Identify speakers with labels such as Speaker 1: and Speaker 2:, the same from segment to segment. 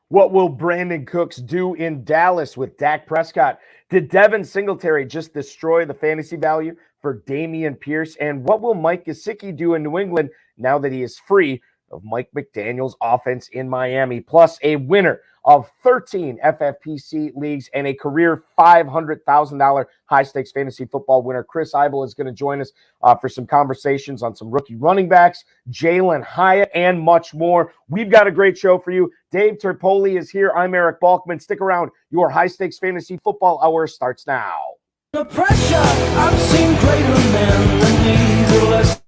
Speaker 1: What will Brandon Cooks do in Dallas with Dak Prescott? Did Devin Singletary just destroy the fantasy value for Dameon Pierce? And what will Mike Gesicki do in New England now that he is free of Mike McDaniel's offense in Miami? Plus, a winner of 13 FFPC leagues and a career $500,000 high-stakes fantasy football winner. Chris Eibl is going to join us for some conversations on some rookie running backs, Jalen Hyatt, and much more. We've got a great show for you. Dave Terpoli is here. I'm Eric Balkman. Stick around. Your high-stakes fantasy football hour starts now.
Speaker 2: The pressure, I've seen greater men than these or lesser.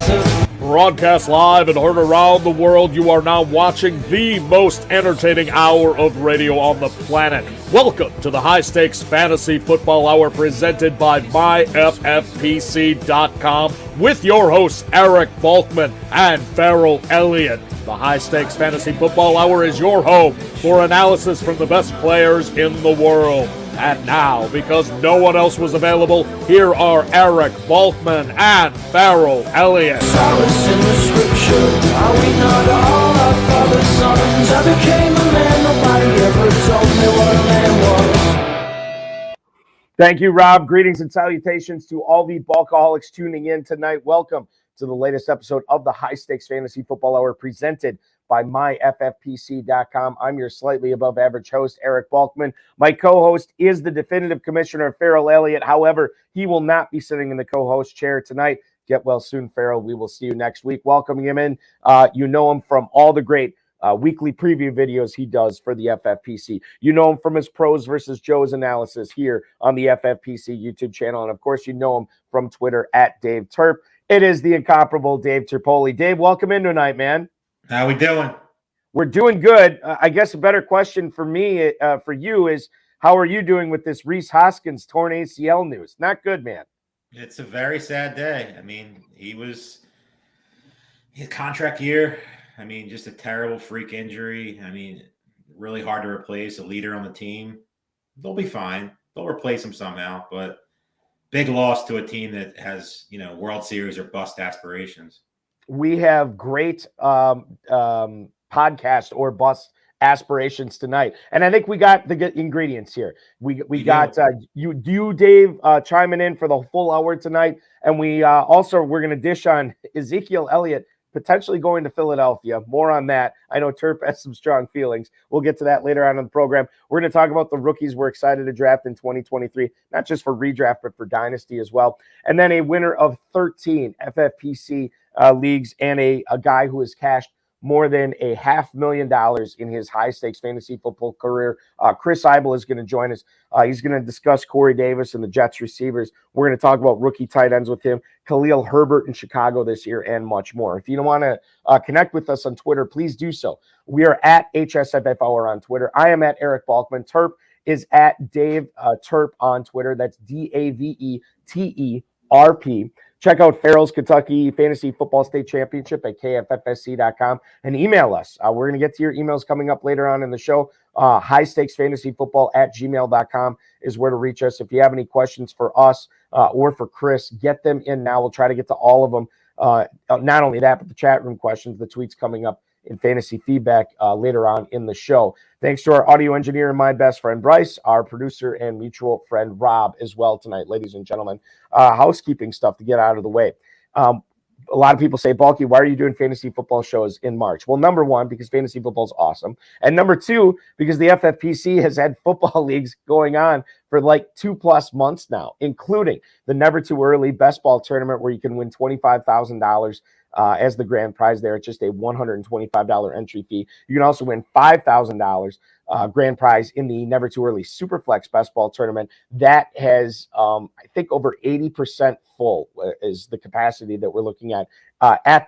Speaker 3: Broadcast live and heard around the world, you are now watching the most entertaining hour of radio on the planet. Welcome to the High Stakes Fantasy Football Hour presented by MyFFPC.com with your hosts Eric Balkman and Farrell Elliott. The High Stakes Fantasy Football Hour is your home for analysis from the best players in the world. And now, because no one else was available, here are Eric Balkman and Farrell Elliott.
Speaker 2: Solace in the scripture, are we not all our father's sons? I became a man, nobody ever told me what a man was.
Speaker 1: Thank you, Rob. Greetings and salutations to all the Balkaholics tuning in tonight. Welcome to the latest episode of the High Stakes Fantasy Football Hour presented by MyFFPC.com. I'm your slightly above average host, Eric Balkman. My co-host is the definitive commissioner, Farrell Elliott. However, he will not be sitting in the co-host chair tonight. Get well soon, Farrell. We will see you next week. Welcoming him in. You know him from all the great weekly preview videos he does for the FFPC. You know him from his Pros versus Joes analysis here on the FFPC YouTube channel. And of course, you know him from Twitter at Dave Terp. It is the incomparable Dave Terpoli. Dave, welcome in tonight, man.
Speaker 4: How we doing?
Speaker 1: We're doing good. I guess a better question for me, for you, is how are you doing with this Reese Hoskins torn ACL news? Not good, man.
Speaker 4: It's a very sad day. I mean, his contract year. I mean, just a terrible freak injury. I mean, really hard to replace a leader on the team. They'll be fine. They'll replace him somehow, but big loss to a team that has, World Series or bust aspirations.
Speaker 1: We have great podcast or bus aspirations tonight, and I think we got the good ingredients here. We got you, Dave, chiming in for the full hour tonight, and we're going to dish on Ezekiel Elliott potentially going to Philadelphia. More on that. I know Terp has some strong feelings. We'll get to that later on in the program. We're going to talk about the rookies we're excited to draft in 2023, not just for redraft, but for dynasty as well. And then a winner of 13 FFPC leagues and a guy who has cashed more than $500,000 in his high-stakes fantasy football career. Chris Eibl is going to join us. He's going to discuss Corey Davis and the Jets receivers. We're going to talk about rookie tight ends with him, Khalil Herbert in Chicago this year, and much more. If you don't want to connect with us on Twitter, please do so. We are at HSFF Hour on Twitter. I am at Eric Balkman. Terp is at Dave Terp on Twitter. That's DAVETERP. Check out Farrell's Kentucky Fantasy Football State Championship at KFFSC.com and email us. We're going to get to your emails coming up later on in the show. highstakesfantasyfootball@gmail.com is where to reach us. If you have any questions for us or for Chris, get them in now. We'll try to get to all of them. Not only that, but the chat room questions, the tweets coming up in fantasy feedback later on in the show. Thanks to our audio engineer and my best friend Bryce, our producer and mutual friend Rob as well tonight, ladies and gentlemen. Housekeeping stuff to get out of the way. A lot of people say, Balky, why are you doing fantasy football shows in March? Well, number one, because fantasy football is awesome. And number two, because the FFPC has had football leagues going on for like 2+ months now, including the Never Too Early Best Ball Tournament where you can win $25,000 as the grand prize there. It's just a $125 entry fee. You can also win $5,000 grand prize in the Never Too Early Superflex Best Ball Tournament. That has, I think, over 80% full is the capacity that we're looking at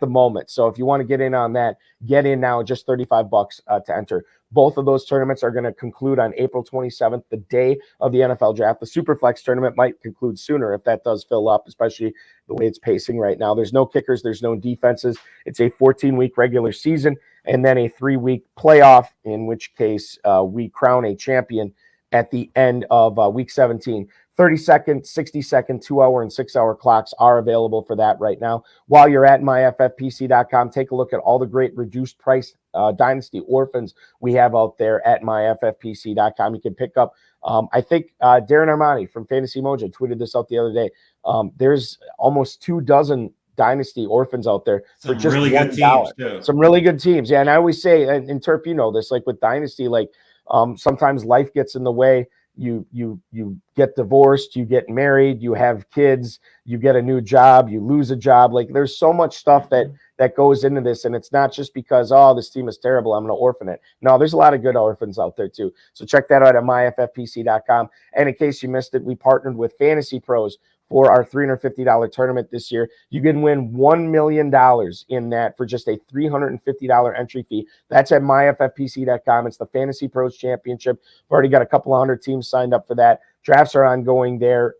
Speaker 1: the moment. So if you want to get in on that, get in now. Just $35 to enter. Both of those tournaments are going to conclude on April 27th, the day of the NFL draft. The Superflex tournament might conclude sooner if that does fill up, especially the way it's pacing right now. There's no kickers. There's no defenses. It's a 14-week regular season and then a 3-week playoff, in which case we crown a champion at the end of week 17. 30-second, 60-second, 2-hour, and 6-hour clocks are available for that right now. While you're at myffpc.com, take a look at all the great reduced price Dynasty Orphans we have out there at myffpc.com. You can pick up, I think Darren Armani from Fantasy Mojo tweeted this out the other day. There's almost 24 Dynasty Orphans out there for just
Speaker 4: really good teams too.
Speaker 1: Some really good teams. Yeah, and I always say, and Terp, you know this, like with Dynasty, like sometimes life gets in the way. You get divorced, you get married, you have kids, you get a new job, you lose a job. Like there's so much stuff that goes into this, and it's not just because, oh, this team is terrible, I'm going to orphan it. No, there's a lot of good orphans out there too. So check that out at myffpc.com. And in case you missed it, we partnered with Fantasy Pros for our $350 tournament this year. You can win $1 million in that for just a $350 entry fee. That's at myffpc.com. It's the Fantasy Pros Championship. We've already got a couple of hundred teams signed up for that. Drafts are ongoing there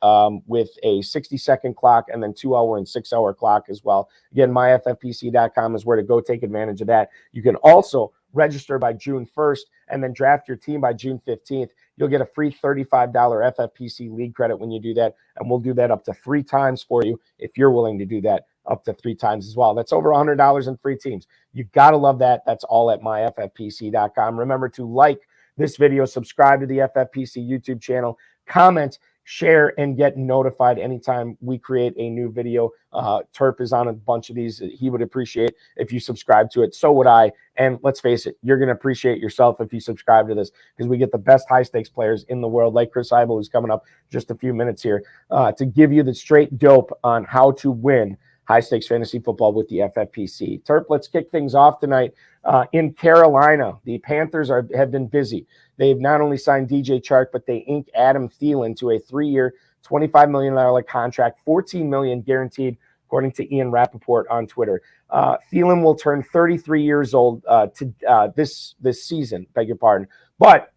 Speaker 1: with a 60-second clock and then 2-hour and 6-hour clock as well. Again, myffpc.com is where to go take advantage of that. You can also register by June 1st and then draft your team by June 15th. You'll get a free $35 FFPC league credit when you do that, and we'll do that up to 3 times for you if you're willing to do that up to 3 times as well. That's over $100 in free teams. You've got to love that. That's all at myffpc.com. Remember to like this video, subscribe to the FFPC YouTube channel, comment, share, and get notified anytime we create a new video. Terp is on a bunch of these. He would appreciate if you subscribe to it. So would I. And let's face it, you're going to appreciate yourself if you subscribe to this, because we get the best high-stakes players in the world, like Chris Eibl, who's coming up just a few minutes here, to give you the straight dope on how to win high-stakes fantasy football with the FFPC. Terp, let's kick things off tonight. In Carolina, the Panthers have been busy. They've not only signed DJ Chark, but they inked Adam Thielen to a 3-year, $25 million contract, $14 million guaranteed, according to Ian Rappaport on Twitter. Thielen will turn 33 years old this season, beg your pardon. But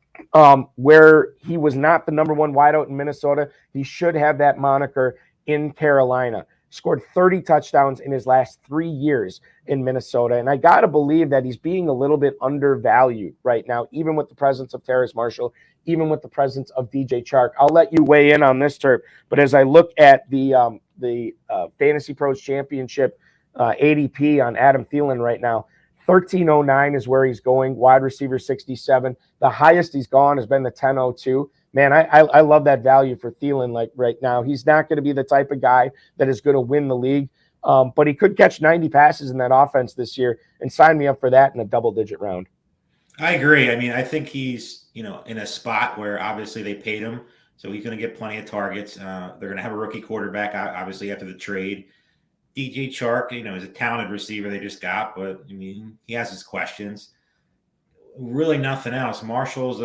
Speaker 1: where he was not the number one wideout in Minnesota, he should have that moniker in Carolina. Scored 30 touchdowns in his last 3 years in Minnesota. And I got to believe that he's being a little bit undervalued right now, even with the presence of Terrace Marshall, even with the presence of DJ Chark. I'll let you weigh in on this, Terp. But as I look at the Fantasy Pros Championship ADP on Adam Thielen right now, 1309 is where he's going, wide receiver 67. The highest he's gone has been the 1002. Man, I love that value for Thielen. Like right now, he's not going to be the type of guy that is going to win the league, but he could catch 90 passes in that offense this year, and sign me up for that in a double-digit round.
Speaker 4: I agree. I mean, I think he's, in a spot where obviously they paid him, so he's going to get plenty of targets. They're going to have a rookie quarterback, obviously, after the trade. DJ Chark, is a talented receiver they just got, but, I mean, he has his questions. Really nothing else. Marshall's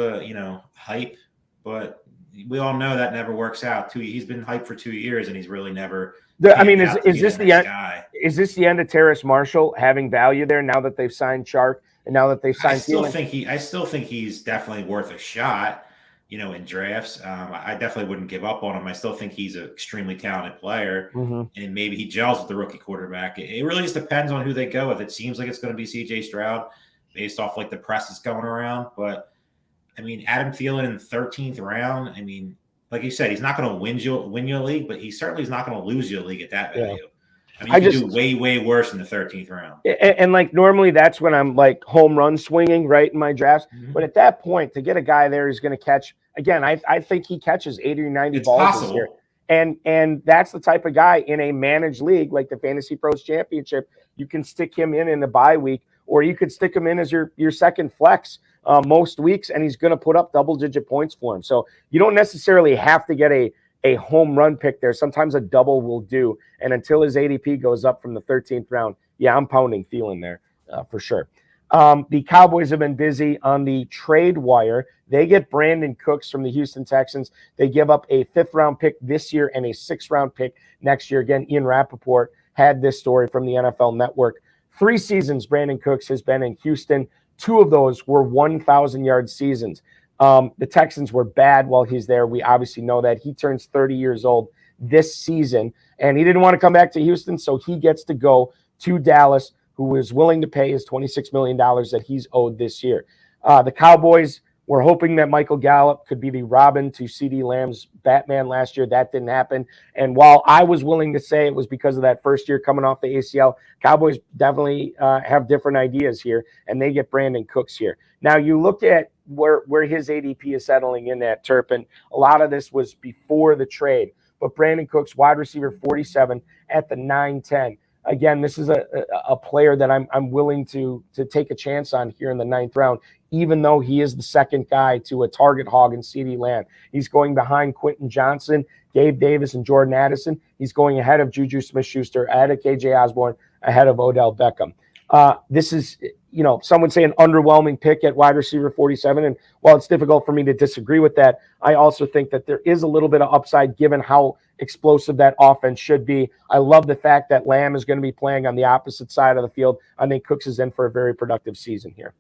Speaker 4: hype. But we all know that never works out. He's been hyped for 2 years, and he's really never.
Speaker 1: Is this the end? Is this the end of Terrace Marshall having value there now that they've signed Chark and now that they've signed?
Speaker 4: I still think he's definitely worth a shot. In drafts, I definitely wouldn't give up on him. I still think he's an extremely talented player, and maybe he gels with the rookie quarterback. It really just depends on who they go with. It seems like it's going to be C.J. Stroud, based off like the press that's going around, but. I mean, Adam Thielen in the 13th round. I mean, like you said, he's not going to win you a league, but he certainly is not going to lose you a league at that value. Yeah. I mean, you can do way, way worse in the 13th round.
Speaker 1: And like normally that's when I'm like home run swinging right in my drafts. But at that point, to get a guy there who's going to catch, again, I think he catches 80 or 90 balls this year. And that's the type of guy in a managed league like the Fantasy Pros Championship. You can stick him in the bye week, or you could stick him in as your second flex most weeks, and he's going to put up double-digit points for him. So you don't necessarily have to get a home run pick there. Sometimes a double will do. And until his ADP goes up from the 13th round, yeah, I'm pounding Thielen there for sure. The Cowboys have been busy on the trade wire. They get Brandon Cooks from the Houston Texans. They give up a 5th-round pick this year and a 6th-round pick next year. Again, Ian Rappaport had this story from the NFL Network. 3 seasons Brandon Cooks has been in Houston. 2 of those were 1,000-yard seasons. The Texans were bad while he's there. We obviously know that. He turns 30 years old this season, and he didn't want to come back to Houston, so he gets to go to Dallas, who was willing to pay his $26 million that he's owed this year. The Cowboys We're hoping that Michael Gallup could be the Robin to CeeDee Lamb's Batman last year. That didn't happen. And while I was willing to say it was because of that first year coming off the ACL, Cowboys definitely have different ideas here, and they get Brandon Cooks here. Now, you look at where his ADP is settling in at, Turpin. A lot of this was before the trade. But Brandon Cooks, wide receiver 47 at the 9-10. Again, this is a player that I'm willing to take a chance on here in the 9th round, even though he is the second guy to a target hog in CeeDee Lamb. He's going behind Quentin Johnson, Gabe Davis, and Jordan Addison. He's going ahead of Juju Smith-Schuster, ahead of KJ Osborne, ahead of Odell Beckham. This is, some would say an underwhelming pick at wide receiver 47. And while it's difficult for me to disagree with that, I also think that there is a little bit of upside given how explosive that offense should be. I love the fact that Lamb is going to be playing on the opposite side of the field. I think Cooks is in for a very productive season here.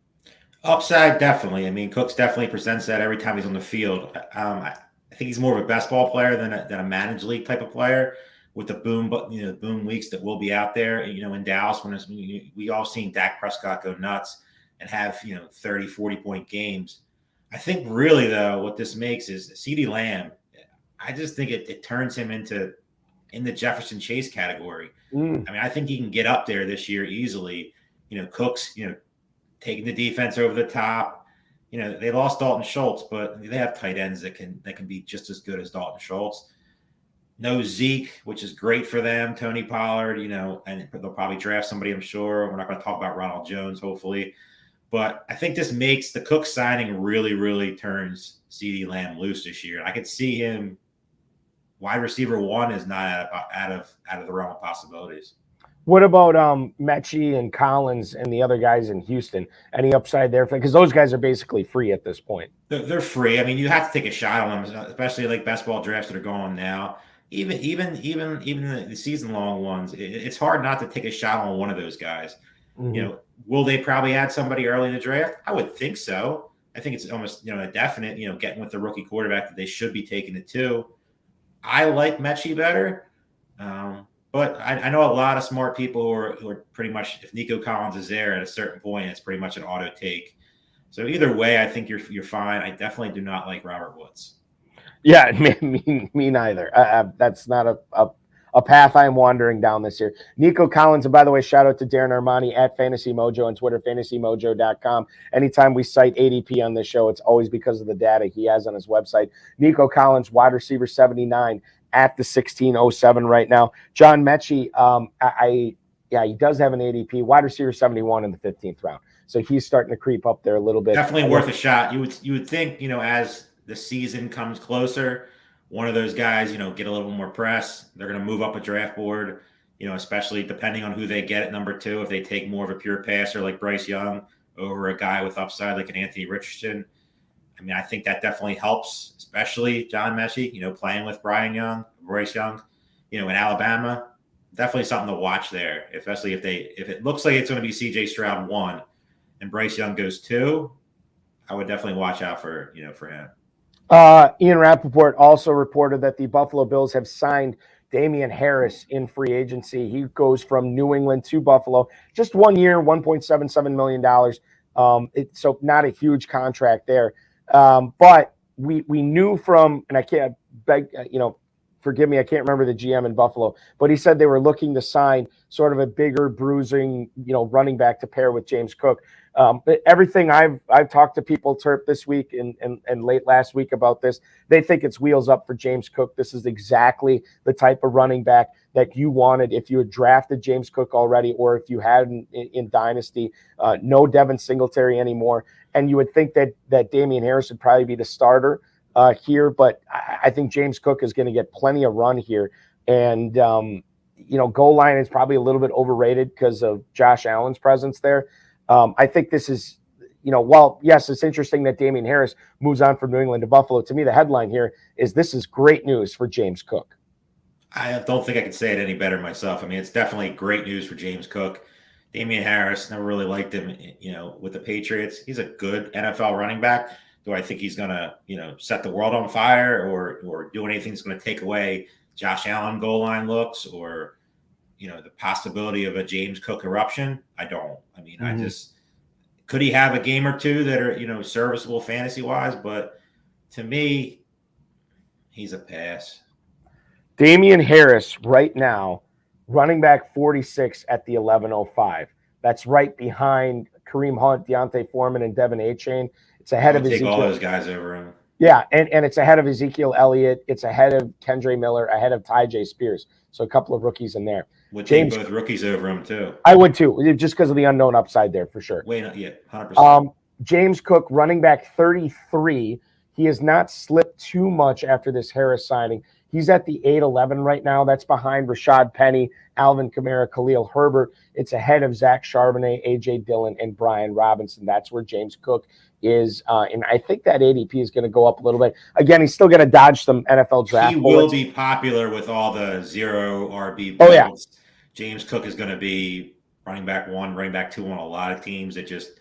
Speaker 4: Upside, definitely. I mean, Cooks definitely presents that every time he's on the field. I think he's more of a best ball player than a managed league type of player. With the boom weeks that will be out there, in Dallas, when we all seen Dak Prescott go nuts and have, 30, 40-point games. I think really, though, what this makes is CeeDee Lamb. I just think it turns him in the Jefferson Chase category. I mean, I think he can get up there this year easily. Cooks, taking the defense over the top. They lost Dalton Schultz, but they have tight ends that can be just as good as Dalton Schultz. No Zeke, which is great for them. Tony Pollard, and they'll probably draft somebody, I'm sure. We're not going to talk about Ronald Jones, hopefully. But I think this makes the Cook signing really, really turns CeeDee Lamb loose this year. I could see him wide receiver 1 is not out of the realm of possibilities.
Speaker 1: What about Mechie and Collins and the other guys in Houston? Any upside there? Because those guys are basically free at this point.
Speaker 4: They're free. I mean, you have to take a shot on them, especially like best ball drafts that are going on now. Even the season long ones, it's hard not to take a shot on one of those guys. Mm-hmm. Will they probably add somebody early in the draft? I would think so. I think it's almost a definite. Getting with the rookie quarterback that they should be taking it to. I like Mechie better, but I know a lot of smart people who are pretty much, if Nico Collins is there at a certain point, it's pretty much an auto take. So either way, I think you're fine. I definitely do not like Robert Woods.
Speaker 1: Yeah, me neither. That's not a path I'm wandering down this year. Nico Collins, and by the way, shout out to Darren Armani at Fantasy Mojo on Twitter, fantasymojo.com. Anytime we cite ADP on this show, it's always because of the data he has on his website. Nico Collins, wide receiver 79 at the 1607 right now. John Mechie, he does have an ADP, wide receiver 71 in the 15th round. So he's starting to creep up there a little bit.
Speaker 4: Definitely worth a shot. You would think, as the season comes closer, one of those guys, get a little more press. They're going to move up a draft board, especially depending on who they get at number 2. If they take more of a pure passer like Bryce Young over a guy with upside like an Anthony Richardson, I mean, I think that definitely helps, especially John Mechie, playing with Bryce Young, in Alabama. Definitely something to watch there, especially if it looks like it's going to be CJ Stroud 1 and Bryce Young goes 2. I would definitely watch out for him.
Speaker 1: Ian Rappaport also reported that the Buffalo Bills have signed Damian Harris in free agency. He goes from New England to Buffalo. Just 1 year, $1.77 million. So not a huge contract there. But we knew from, and I can't forgive me, I can't remember the GM in Buffalo, but he said they were looking to sign sort of a bigger, bruising, running back to pair with James Cook. Everything I've talked to people, Terp, this week and late last week about this, they think it's wheels up for James Cook. This is exactly the type of running back that you wanted if you had drafted James Cook already, or if you had in Dynasty. No Devin Singletary anymore. And you would think that Damian Harris would probably be the starter here, but I think James Cook is going to get plenty of run here. And, goal line is probably a little bit overrated because of Josh Allen's presence there. I think this is, while, yes, it's interesting that Damian Harris moves on from New England to Buffalo. To me, the headline here is this is great news for James Cook.
Speaker 4: I don't think I could say it any better myself. I mean, it's definitely great news for James Cook. Damian Harris, never really liked him, with the Patriots. He's a good NFL running back. Do I think he's going to, set the world on fire or do anything that's going to take away Josh Allen goal line looks or, the possibility of a James Cook eruption? I don't. I mean, Could he have a game or two that are, serviceable fantasy wise? But to me, he's a pass.
Speaker 1: Damian Harris right now, running back 46 at the 11:05. That's right behind Kareem Hunt, Deontay Foreman, and Devin Achane. It's ahead of
Speaker 4: Take
Speaker 1: Ezekiel.
Speaker 4: all those guys over him.
Speaker 1: Yeah, and it's ahead of Ezekiel Elliott. It's ahead of Kendre Miller, ahead of Ty J. Spears. So a couple of rookies in there.
Speaker 4: Would take both rookies over him too.
Speaker 1: I would too, just because of the unknown upside there for sure.
Speaker 4: Wait, yeah, 100%.
Speaker 1: James Cook, running back 33. He has not slipped too much after this Harris signing. He's at the 8-11 right now. That's behind Rashad Penny, Alvin Kamara, Khalil Herbert. It's ahead of Zach Charbonnet, A.J. Dillon, and Brian Robinson. That's where James Cook is. And I think that ADP is going to go up a little bit. Again, he's still going to dodge some NFL draft.
Speaker 4: He will be popular with all the zero RB builds.
Speaker 1: Oh, yeah.
Speaker 4: James Cook is going to be running back 1, running back 2 on a lot of teams that just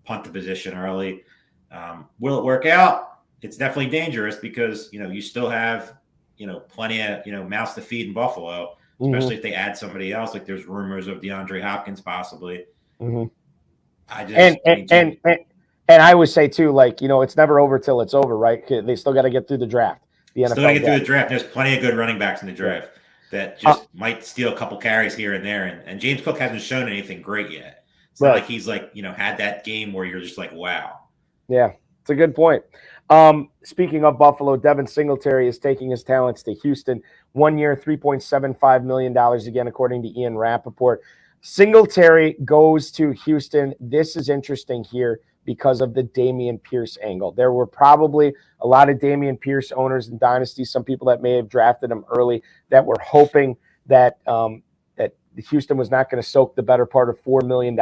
Speaker 4: punt the position early. Will it work out? It's definitely dangerous because, you still have – plenty of, mouths to feed in Buffalo, especially if they add somebody else. Like there's rumors of DeAndre Hopkins possibly.
Speaker 1: Mm-hmm.
Speaker 4: And
Speaker 1: I would say too, it's never over till it's over, right? They still got to get through the draft. The NFL
Speaker 4: still got to get through the draft. There's plenty of good running backs in the draft that just might steal a couple carries here and there. And James Cook hasn't shown anything great yet. It's not like he's had that game where you're just like, wow.
Speaker 1: Yeah, it's a good point. Speaking of Buffalo, Devin Singletary is taking his talents to Houston. 1 year, $3.75 million, again, according to Ian Rappaport. Singletary goes to Houston. This is interesting here because of the Dameon Pierce angle. There were probably a lot of Dameon Pierce owners in Dynasty, some people that may have drafted him early that were hoping that Houston was not going to soak the better part of $4 million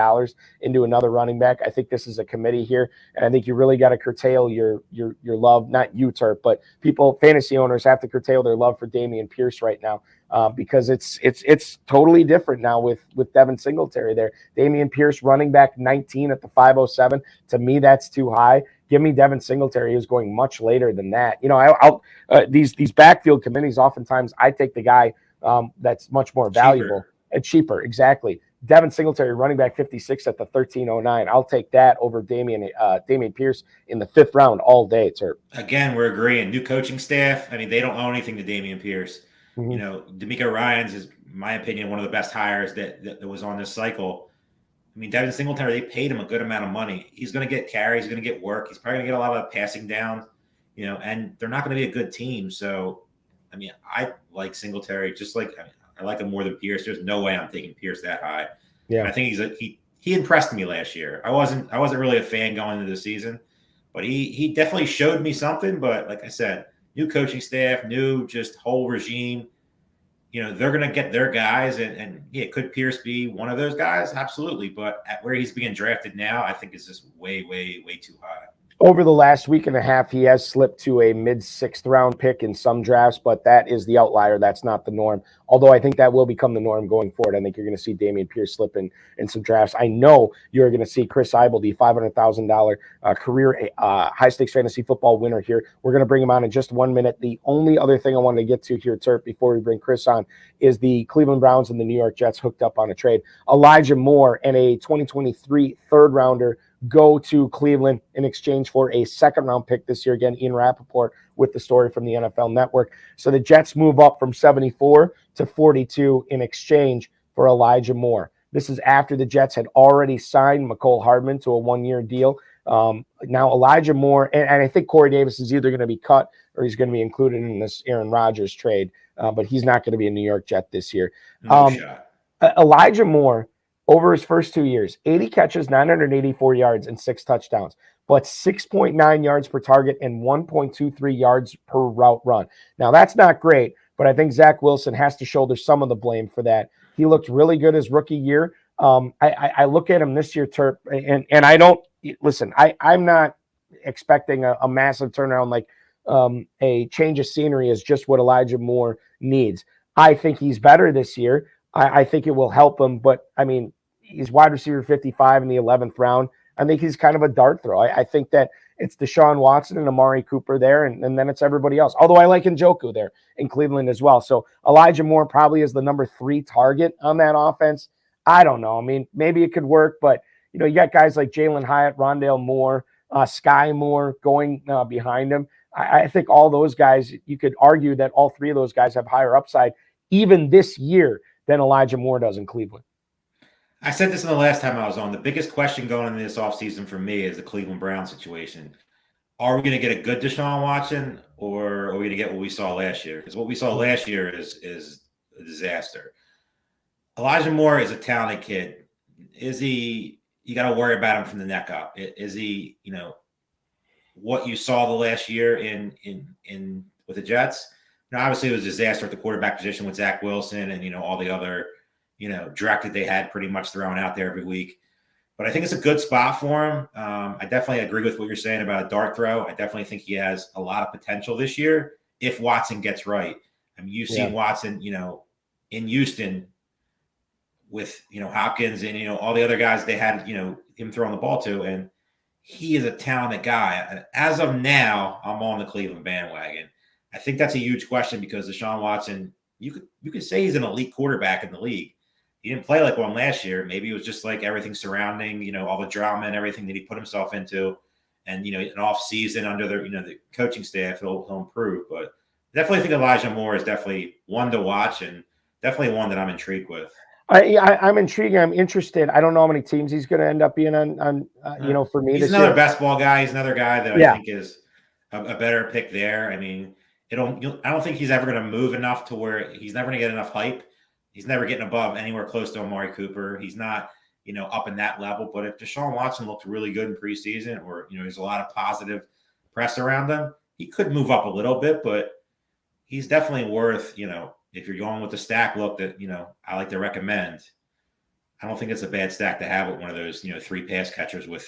Speaker 1: into another running back. I think this is a committee here, and I think you really got to curtail your love, not you, Turp, but people, fantasy owners have to curtail their love for Dameon Pierce right now because it's totally different now with Devin Singletary there. Dameon Pierce, running back 19 at the 507. To me, that's too high. Give me Devin Singletary, who's going much later than that. These backfield committees, oftentimes I take the guy that's much more valuable. And cheaper, exactly. Devin Singletary, running back 56 at the 1309. I'll take that over Dameon Pierce in the 5th round all day, sir.
Speaker 4: Again, we're agreeing. New coaching staff. I mean, they don't owe anything to Dameon Pierce.
Speaker 1: Mm-hmm.
Speaker 4: D'Amico Ryans is, in my opinion, one of the best hires that was on this cycle. I mean, Devin Singletary, they paid him a good amount of money. He's going to get carries. He's going to get work. He's probably going to get a lot of passing down, and they're not going to be a good team. So, I mean, I like Singletary just like I like him more than Pierce. There's no way I'm taking Pierce that high. Yeah, I think he impressed me last year. I wasn't really a fan going into the season, but he definitely showed me something. But like I said, new coaching staff, new just whole regime. They're going to get their guys, and could Pierce be one of those guys? Absolutely. But at where he's being drafted now, I think is just way, way, way too high.
Speaker 1: Over the last week and a half, he has slipped to a mid-6th round pick in some drafts, but that is the outlier. That's not the norm. Although I think that will become the norm going forward. I think you're going to see Dameon Pierce slip in some drafts. I know you're going to see Chris Eibl, the $500,000 career high-stakes fantasy football winner here. We're going to bring him on in just 1 minute. The only other thing I wanted to get to here, Turp, before we bring Chris on, is the Cleveland Browns and the New York Jets hooked up on a trade. Elijah Moore and a 2023 third-rounder go to Cleveland in exchange for a 2nd-round pick this year. Again, Ian Rappaport with the story from the NFL Network. So the Jets move up from 74 to 42 in exchange for Elijah Moore. This is after the Jets had already signed McCole Hardman to a 1-year deal. Now Elijah Moore, and I think Corey Davis is either going to be cut or he's going to be included in this Aaron Rodgers trade, but he's not going to be a New York Jet this year.
Speaker 4: No shot.
Speaker 1: Elijah Moore, over his first 2 years, 80 catches, 984 yards, and 6 touchdowns, but 6.9 yards per target and 1.23 yards per route run. Now, that's not great, but I think Zach Wilson has to shoulder some of the blame for that. He looked really good his rookie year. I look at him this year, Turp, and I don't – listen, I'm not expecting a massive turnaround like a change of scenery is just what Elijah Moore needs. I think he's better this year. I think it will help him, but, I mean, he's wide receiver 55 in the 11th round. I think he's kind of a dart throw. I think that it's Deshaun Watson and Amari Cooper there, and then it's everybody else. Although I like Njoku there in Cleveland as well. So Elijah Moore probably is the number 3 target on that offense. I don't know. I mean, maybe it could work, but, you got guys like Jalen Hyatt, Rondale Moore, Sky Moore going behind him. I think all those guys, you could argue that all three of those guys have higher upside even this year than Elijah Moore does in Cleveland.
Speaker 4: I said this in the last time I was on. The biggest question going into this offseason for me is the Cleveland Browns situation. Are we going to get a good Deshaun Watson, or are we going to get what we saw last year? Because what we saw last year is a disaster. Elijah Moore is a talented kid. Is he? You got to worry about him from the neck up. Is he? What you saw the last year in with the Jets? Obviously it was a disaster at the quarterback position with Zach Wilson and all the other direct that they had pretty much thrown out there every week. But I think it's a good spot for him. I definitely agree with what you're saying about a dart throw. I definitely think he has a lot of potential this year if Watson gets right. I mean, you've seen Watson, in Houston with, Hopkins and, all the other guys they had, him throwing the ball to. And he is a talented guy. As of now, I'm on the Cleveland bandwagon. I think that's a huge question because Deshaun Watson, you could say he's an elite quarterback in the league. He didn't play like one last year. Maybe it was just like everything surrounding, all the drama and everything that he put himself into. And, an off season under the coaching staff, he'll improve. But definitely think Elijah Moore is definitely one to watch and definitely one that I'm intrigued with.
Speaker 1: I'm intrigued. I'm interested. I don't know how many teams he's going to end up being on for me.
Speaker 4: He's another best ball guy. He's another guy that I think is a better pick there. I mean, I don't think he's ever going to move enough to where he's never going to get enough hype. He's never getting above anywhere close to Amari Cooper. He's not, up in that level. But if Deshaun Watson looked really good in preseason or, there's a lot of positive press around him, he could move up a little bit, but he's definitely worth, if you're going with the stack look that, I like to recommend. I don't think it's a bad stack to have with one of those, 3 pass catchers with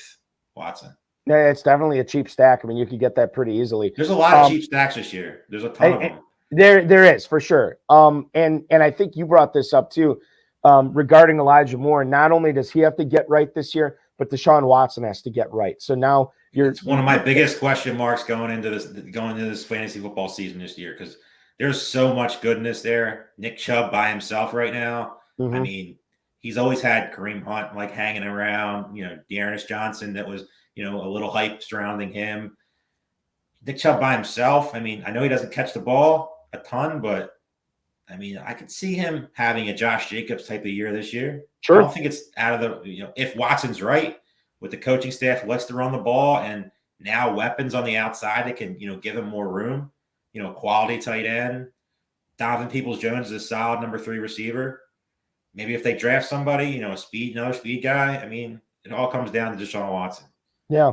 Speaker 4: Watson.
Speaker 1: Yeah, it's definitely a cheap stack. I mean, you could get that pretty easily.
Speaker 4: There's a lot of cheap stacks this year. There's a ton of them.
Speaker 1: There is for sure. And I think you brought this up too, regarding Elijah Moore. Not only does he have to get right this year, but Deshaun Watson has to get right. So now
Speaker 4: it's one of my biggest question marks going into this fantasy football season this year because there's so much goodness there. Nick Chubb by himself right now. Mm-hmm. I mean, he's always had Kareem Hunt like hanging around. Dearness Johnson that was a little hype surrounding him. Nick Chubb by himself. I mean, I know he doesn't catch the ball a ton, but I mean, I could see him having a Josh Jacobs type of year this year. Sure. I don't think it's out of the, if Watson's right with the coaching staff who likes to run the ball and now weapons on the outside that can, give him more room, quality tight end. Donovan Peoples-Jones is a solid number 3 receiver. Maybe if they draft somebody, another speed guy, I mean, it all comes down to Deshaun Watson.
Speaker 1: Yeah,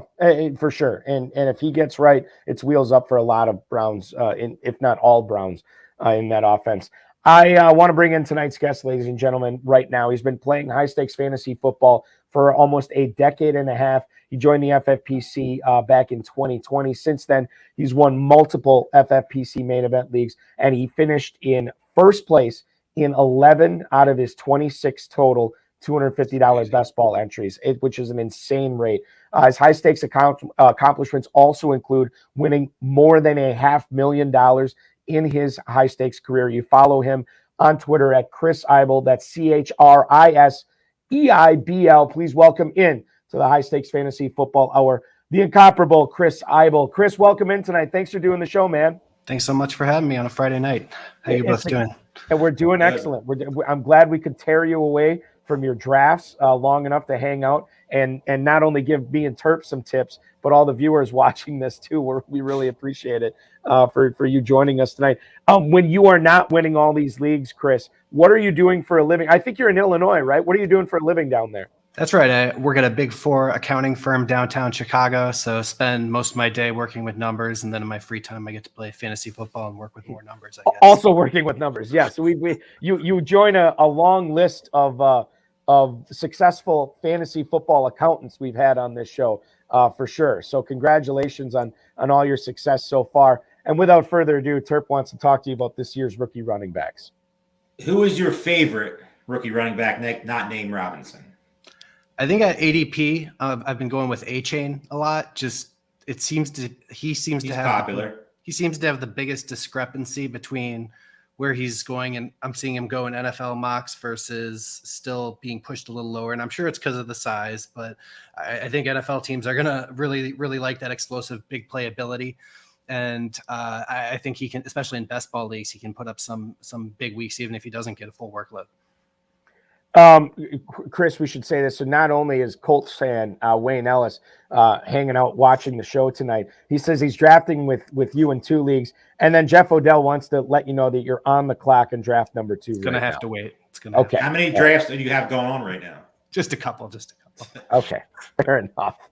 Speaker 1: for sure. And if he gets right, it's wheels up for a lot of Browns, if not all Browns, in that offense. I want to bring in tonight's guest, ladies and gentlemen, right now. He's been playing high-stakes fantasy football for almost a decade and a half. He joined the FFPC back in 2020. Since then, he's won multiple FFPC main event leagues, and he finished in first place in 11 out of his 26 total $250 best ball entries, which is an insane rate. His high-stakes accomplishments also include winning more than $500,000 in his high-stakes career. You follow him on Twitter at Chris Eibl. That's ChrisEibl. Please welcome in to the High-Stakes Fantasy Football Hour, the incomparable Chris Eibl. Chris, welcome in tonight. Thanks for doing the show, man.
Speaker 5: Thanks so much for having me on a Friday night. How you both doing?
Speaker 1: And we're doing excellent. I'm glad we could tear you away from your drafts long enough to hang out and not only give me and Terp some tips, but all the viewers watching this too. We really appreciate it for you joining us tonight. When you are not winning all these leagues, Chris, what are you doing for a living? I think you're in Illinois, right? What are you doing for a living down there?
Speaker 5: That's right. I work at a Big Four accounting firm downtown Chicago, so spend most of my day working with numbers, and then in my free time, I get to play fantasy football and work with more numbers, I guess.
Speaker 1: Also working with numbers, yeah. So you join a long list of successful fantasy football accountants we've had on this show, for sure. So congratulations on all your success so far. And without further ado, Terp wants to talk to you about this year's rookie running backs.
Speaker 4: Who is your favorite rookie running back not named Robinson?
Speaker 5: I think at ADP, I've been going with A-Chain a lot. Just he seems to have
Speaker 4: popular.
Speaker 5: He seems to have the biggest discrepancy between where he's going, and I'm seeing him go in NFL mocks versus still being pushed a little lower. And I'm sure it's because of the size, but I think NFL teams are going to really, really like that explosive big play ability. And I think he can, especially in best ball leagues, he can put up some big weeks, even if he doesn't get a full workload.
Speaker 1: Chris, we should say this. So not only is Colts fan Wayne Ellis hanging out watching the show tonight, he says he's drafting with you in 2 leagues. And then Jeff Odell wants to let you know that you're on the clock in draft number 2.
Speaker 5: It's going to have to wait. It's going to
Speaker 1: okay.
Speaker 4: How many drafts do you have going on right now?
Speaker 5: Just a couple.
Speaker 1: Okay, fair enough.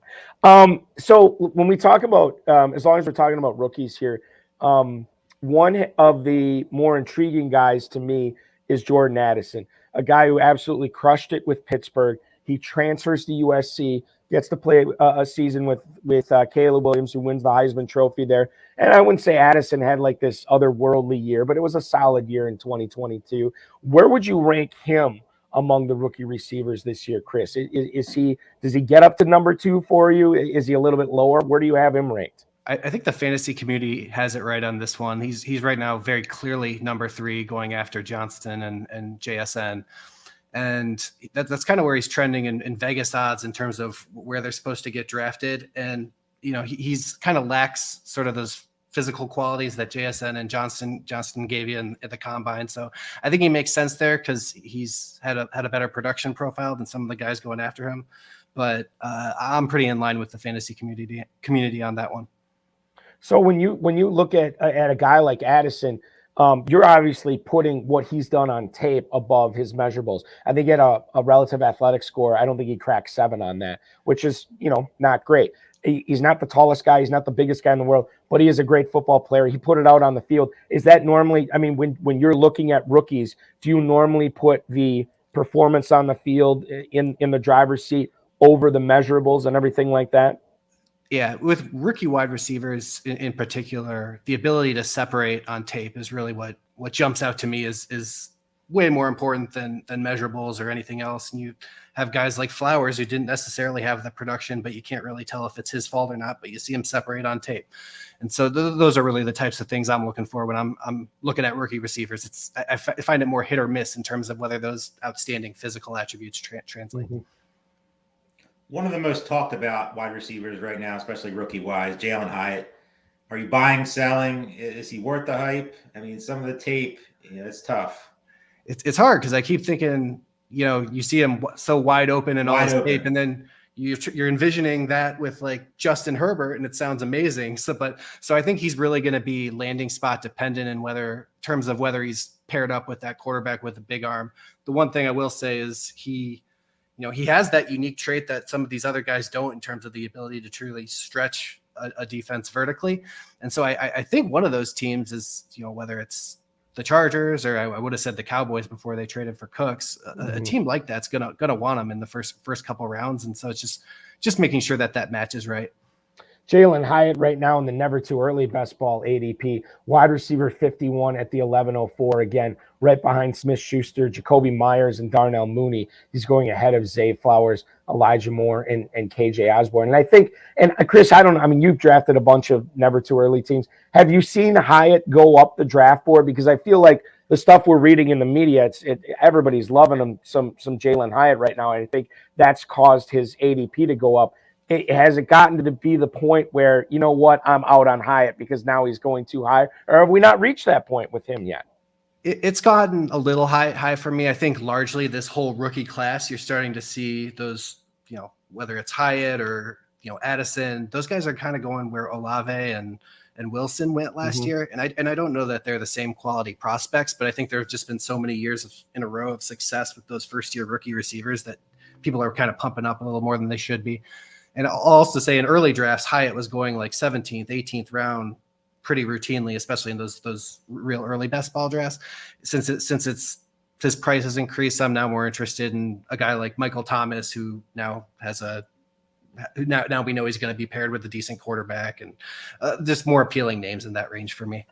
Speaker 1: So when we talk about, as long as we're talking about rookies here, one of the more intriguing guys to me is Jordan Addison, a guy who absolutely crushed it with Pittsburgh. He transfers to USC, gets to play a season with Caleb Williams, who wins the Heisman Trophy there. And I wouldn't say Addison had like this otherworldly year, but it was a solid year in 2022. Where would you rank him among the rookie receivers this year, Chris? Does he get up to number 2 for you? Is he a little bit lower? Where do you have him ranked?
Speaker 5: I think the fantasy community has it right on this one. He's right now very clearly number 3, going after Johnston and JSN. And that's kind of where he's trending in Vegas odds in terms of where they're supposed to get drafted. And, he's kind of lacks sort of those physical qualities that JSN and Johnston gave you at the combine. So I think he makes sense there because he's had a better production profile than some of the guys going after him. But I'm pretty in line with the fantasy community on that one.
Speaker 1: So when you look at a guy like Addison, you're obviously putting what he's done on tape above his measurables. I think he had a relative athletic score. I don't think he cracked 7 on that, which is, not great. He's not the tallest guy. He's not the biggest guy in the world, but he is a great football player. He put it out on the field. Is that normally, when you're looking at rookies, do you normally put the performance on the field in the driver's seat over the measurables and everything like that?
Speaker 5: Yeah, with rookie wide receivers in particular, the ability to separate on tape is really what jumps out to me is way more important than measurables or anything else. And you have guys like Flowers who didn't necessarily have the production, but you can't really tell if it's his fault or not, but you see him separate on tape. And so those are really the types of things I'm looking for when I'm looking at rookie receivers. I find it more hit or miss in terms of whether those outstanding physical attributes translate.
Speaker 1: Mm-hmm.
Speaker 4: One of the most talked about wide receivers right now, especially rookie-wise, Jalen Hyatt. Are you buying, selling? Is he worth the hype? Some of the tape, it's tough.
Speaker 5: It's hard because I keep thinking, you see him so wide open and all his tape, and then you're envisioning that with like Justin Herbert, and it sounds amazing. So I think he's really going to be landing spot dependent in terms of whether he's paired up with that quarterback with a big arm. The one thing I will say is he has that unique trait that some of these other guys don't in terms of the ability to truly stretch a defense vertically. And so I think one of those teams is, whether it's the Chargers or I would have said the Cowboys before they traded for Cooks, a team like that's gonna want him in the first couple rounds. And so it's just making sure that matches right.
Speaker 1: Jalen Hyatt right now in the never too early best ball ADP, wide receiver 51 at the 1104, again, right behind Smith-Schuster, Jacoby Myers, and Darnell Mooney. He's going ahead of Zay Flowers, Elijah Moore, and KJ Osborne. And I think, and Chris, you've drafted a bunch of never too early teams. Have you seen Hyatt go up the draft board? Because I feel like the stuff we're reading in the media, everybody's loving him, some Jalen Hyatt right now. And I think that's caused his ADP to go up. Has it gotten to be the point where, you know what, I'm out on Hyatt because now he's going too high? Or have we not reached that point with him yet?
Speaker 5: It's gotten a little high for me. I think largely this whole rookie class, you're starting to see those, whether it's Hyatt or, Addison, those guys are kind of going where Olave and Wilson went last year. And I don't know that they're the same quality prospects, but I think there have just been so many years in a row of success with those first year rookie receivers that people are kind of pumping up a little more than they should be. And I'll also say in early drafts, Hyatt was going like 17th, 18th round pretty routinely, especially in those real early best ball drafts. Since his price has increased, I'm now more interested in a guy like Michael Thomas, who now we know he's going to be paired with a decent quarterback, and just more appealing names in that range for me.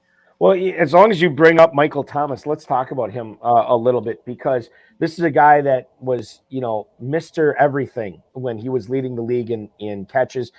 Speaker 1: Well, as long as you bring up Michael Thomas, let's talk about him a little bit, because this is a guy that was, Mr. Everything when he was leading the league in catches.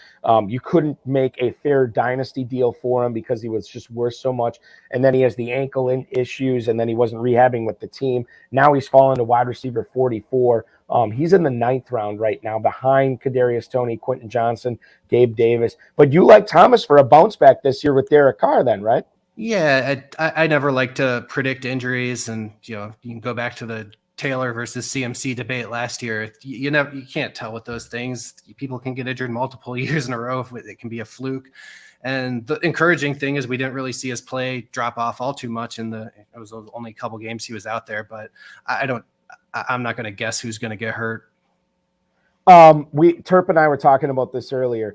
Speaker 1: You couldn't make a fair dynasty deal for him because he was just worth so much. And then he has the ankle issues, and then he wasn't rehabbing with the team. Now he's fallen to wide receiver 44. He's in the 9th round right now behind Kadarius Toney, Quentin Johnson, Gabe Davis. But you like Thomas for a bounce back this year with Derek Carr then, right?
Speaker 5: Yeah, I never like to predict injuries, and you can go back to the Taylor versus CMC debate last year. You can't tell with those things. People can get injured multiple years in a row. It can be a fluke. And the encouraging thing is we didn't really see his play drop off all too much it was only a couple games he was out there, but I'm not going to guess who's going to get hurt.
Speaker 1: Terp and I were talking about this earlier.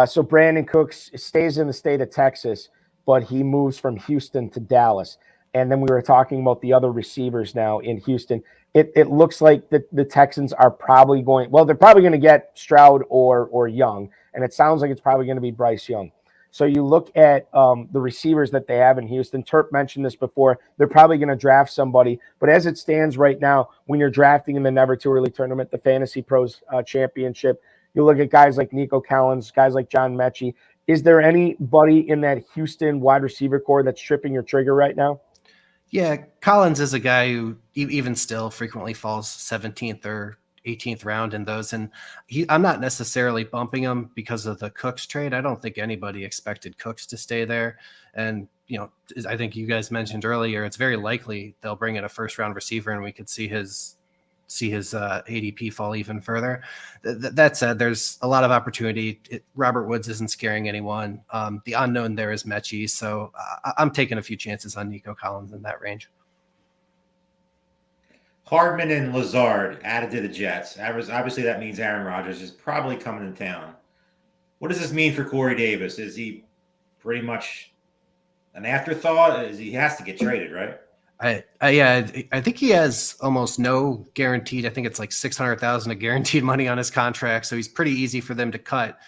Speaker 1: So Brandon Cooks stays in the state of Texas, but he moves from Houston to Dallas. And then we were talking about the other receivers now in Houston. It looks like the Texans are probably they're probably going to get Stroud or Young, and it sounds like it's probably going to be Bryce Young. So you look at the receivers that they have in Houston. Terp mentioned this before. They're probably going to draft somebody. But as it stands right now, when you're drafting in the Never Too Early tournament, the Fantasy Pros Championship, you look at guys like Nico Collins, guys like John Mechie. Is there anybody in that Houston wide receiver core that's tripping your trigger right now?
Speaker 5: Yeah, Collins is a guy who even still frequently falls 17th or 18th round in those. And I'm not necessarily bumping him because of the Cooks trade. I don't think anybody expected Cooks to stay there. And, I think you guys mentioned earlier, it's very likely they'll bring in a 1st-round receiver and we could see his ADP fall even further. That said, there's a lot of opportunity. Robert Woods isn't scaring anyone. The unknown there is Mechie, so I'm taking a few chances on Nico Collins in that range.
Speaker 4: Hardman and Lazard added to the Jets. Obviously, that means Aaron Rodgers is probably coming to town. What does this mean for Corey Davis? Is he pretty much an afterthought? He has to get traded, right?
Speaker 5: I think he has almost no guaranteed. I think it's like $600,000 of guaranteed money on his contract. So he's pretty easy for them to cut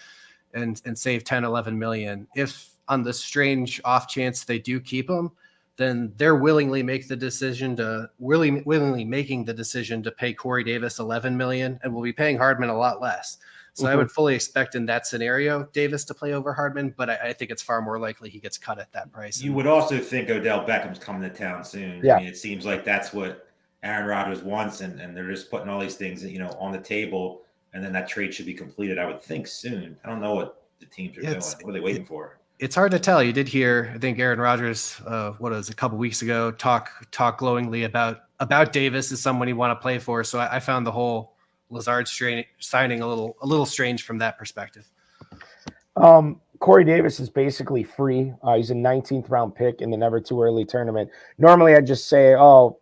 Speaker 5: and save 10, 11 million. If on the strange off chance they do keep him, then they're willingly making the decision to pay Corey Davis 11 million, and we'll be paying Hardman a lot less. So I would fully expect in that scenario Davis to play over Hardman, but I think it's far more likely he gets cut at that price.
Speaker 4: You would also think Odell Beckham's coming to town soon.
Speaker 1: Yeah.
Speaker 4: I mean, it seems like that's what Aaron Rodgers wants, and they're just putting all these things on the table, and then that trade should be completed, I would think, soon. I don't know what the teams are doing. What are they waiting for?
Speaker 5: It's hard to tell. You did hear, I think Aaron Rodgers, a couple weeks ago, talk glowingly about Davis as someone you want to play for. So I found the whole Lazard signing a little strange from that perspective.
Speaker 1: Corey Davis is basically free. He's a 19th round pick in the Never Too Early tournament. Normally I'd just say,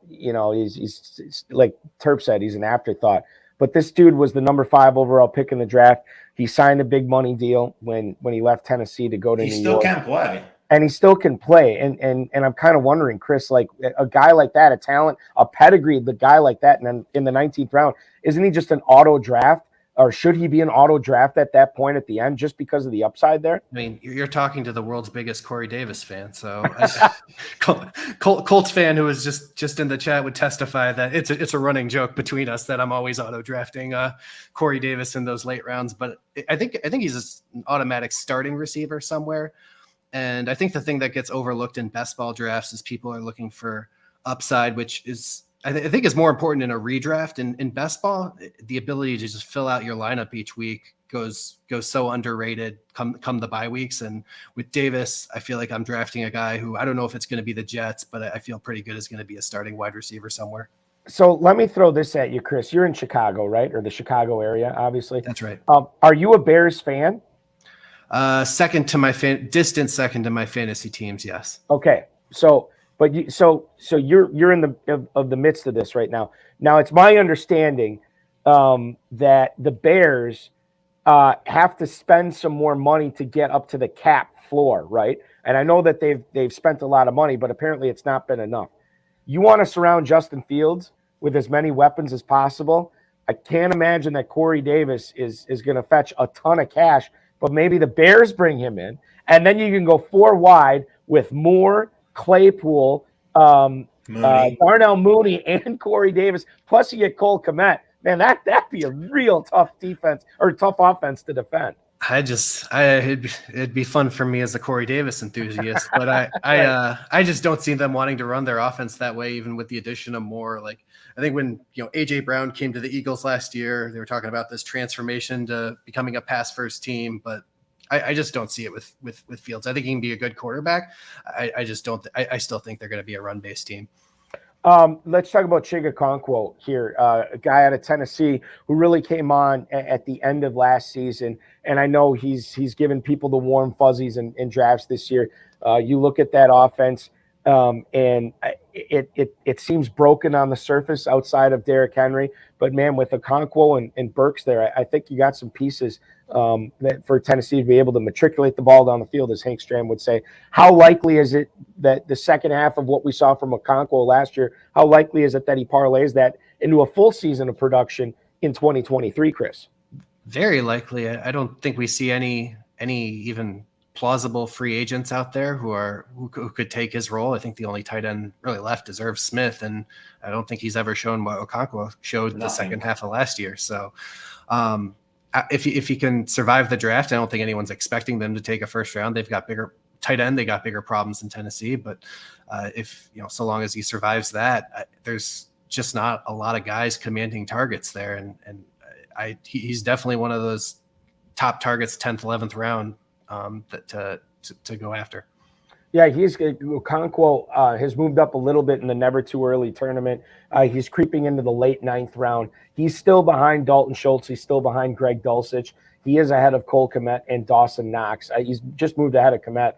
Speaker 1: he's like Terp said, he's an afterthought. But this dude was the number 5 overall pick in the draft. He signed a big money deal when he left Tennessee to go to New York. He still
Speaker 4: can play.
Speaker 1: And he still can play. And I'm kind of wondering, Chris, like a guy like that, a talent, a pedigree, the guy like that, and then in the 19th round, isn't he just an auto draft? Or should he be an auto draft at that point at the end just because of the upside there?
Speaker 5: I mean, you're talking to the world's biggest Corey Davis fan. So Colts fan who was just in the chat would testify that it's a running joke between us that I'm always auto drafting Corey Davis in those late rounds. But I think he's an automatic starting receiver somewhere. And I think the thing that gets overlooked in best ball drafts is people are looking for upside, which is I think is more important in a redraft. In best ball, the ability to just fill out your lineup each week goes so underrated come the bye weeks. And with Davis, I feel like I'm drafting a guy who I don't know if it's going to be the Jets, but I feel pretty good is going to be a starting wide receiver somewhere.
Speaker 1: So let me throw this at you, Chris. You're in Chicago, right? Or the Chicago area, obviously.
Speaker 5: That's right.
Speaker 1: Are you a Bears fan?
Speaker 5: Second to my second to my fantasy teams. Yes.
Speaker 1: Okay. So you're in the midst of this right now. Now it's my understanding that the Bears have to spend some more money to get up to the cap floor, right? And I know that they've spent a lot of money, but apparently it's not been enough. You want to surround Justin Fields with as many weapons as possible. I can't imagine that Corey Davis is going to fetch a ton of cash, but maybe the Bears bring him in, and then you can go 4 wide with Moore, Claypool, Darnell Mooney, and Corey Davis. Plus, you get Cole Kmet. Man, that'd be a real tough defense or tough offense to defend.
Speaker 5: It'd be fun for me as a Corey Davis enthusiast, but I just don't see them wanting to run their offense that way, even with the addition of more. Like, I think when AJ Brown came to the Eagles last year, they were talking about this transformation to becoming a pass first team, but I just don't see it with Fields. I think he can be a good quarterback. I just don't. I still think they're going to be a run based team.
Speaker 1: Let's talk about Chigakonkwo here, a guy out of Tennessee who really came on at the end of last season. And I know he's given people the warm fuzzies in drafts this year. You look at that offense, and it seems broken on the surface outside of Derrick Henry. But, man, with Okonkwo and Burks there, I think you got some pieces that for Tennessee to be able to matriculate the ball down the field, as Hank Stram would say. How likely is it that the second half of what we saw from Okonkwo last year, how likely is it that he parlays that into a full season of production in 2023, Chris?
Speaker 5: Very likely. I don't think we see any even plausible free agents out there who could take his role. I think the only tight end really left is Irv Smith, and I don't think he's ever shown what Okonkwo showed the second half of last year. So if he can survive the draft, I don't think anyone's expecting them to take a first round. They've got bigger tight end. They got bigger problems in Tennessee, but if so long as he survives that, there's just not a lot of guys commanding targets there, and he's definitely one of those top targets, 10th, 11th round to go after.
Speaker 1: Yeah, Okonkwo has moved up a little bit in the never too early tournament. He's creeping into the late 9th round. He's still behind Dalton Schultz. He's still behind Greg Dulcich. He is ahead of Cole Kmet and Dawson Knox. He's just moved ahead of Kmet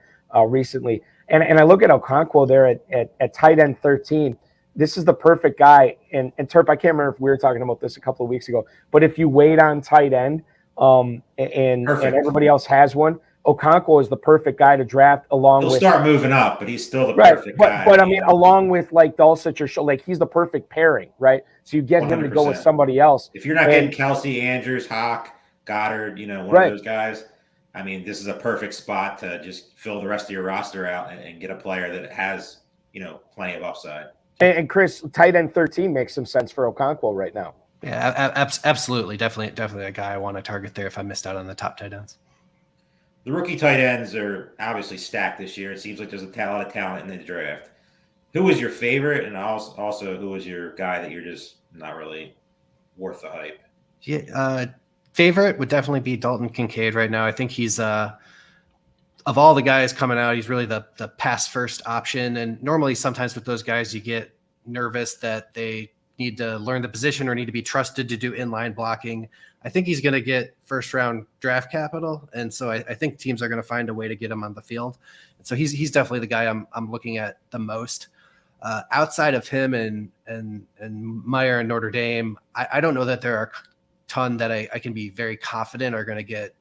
Speaker 1: recently. And I look at Okonkwo there at tight end 13. This is the perfect guy. And Terp, I can't remember if we were talking about this a couple of weeks ago, but if you wait on tight end and everybody else has one, Okonkwo is the perfect guy to draft
Speaker 4: He'll start moving up, but he's still the perfect guy.
Speaker 1: But I mean, along with like Dulcich or Schultz, like he's the perfect pairing, right? So you get 100%. Him to go with somebody else.
Speaker 4: If you're not getting Kelsey, Andrews, Hawk, Goddard, one of those guys, I mean, this is a perfect spot to just fill the rest of your roster out and get a player that has, plenty of upside.
Speaker 1: And Chris, tight end 13 makes some sense for Okonkwo right now.
Speaker 5: Yeah, absolutely. Definitely a guy I want to target there if I missed out on the top tight ends.
Speaker 4: The rookie tight ends are obviously stacked this year. It seems like there's a lot of talent in the draft. Who was your favorite, and also who was your guy that you're just not really worth the hype?
Speaker 5: Yeah, favorite would definitely be Dalton Kincaid right now. I think he's of all the guys coming out, he's really the pass first option. And normally, sometimes with those guys, you get nervous that they need to learn the position or need to be trusted to do inline blocking. I think he's going to get first round draft capital. And so I think teams are going to find a way to get him on the field. And so he's definitely the guy I'm looking at the most. Outside of him and Meyer and Notre Dame, I don't know that there are a ton that I can be very confident are going to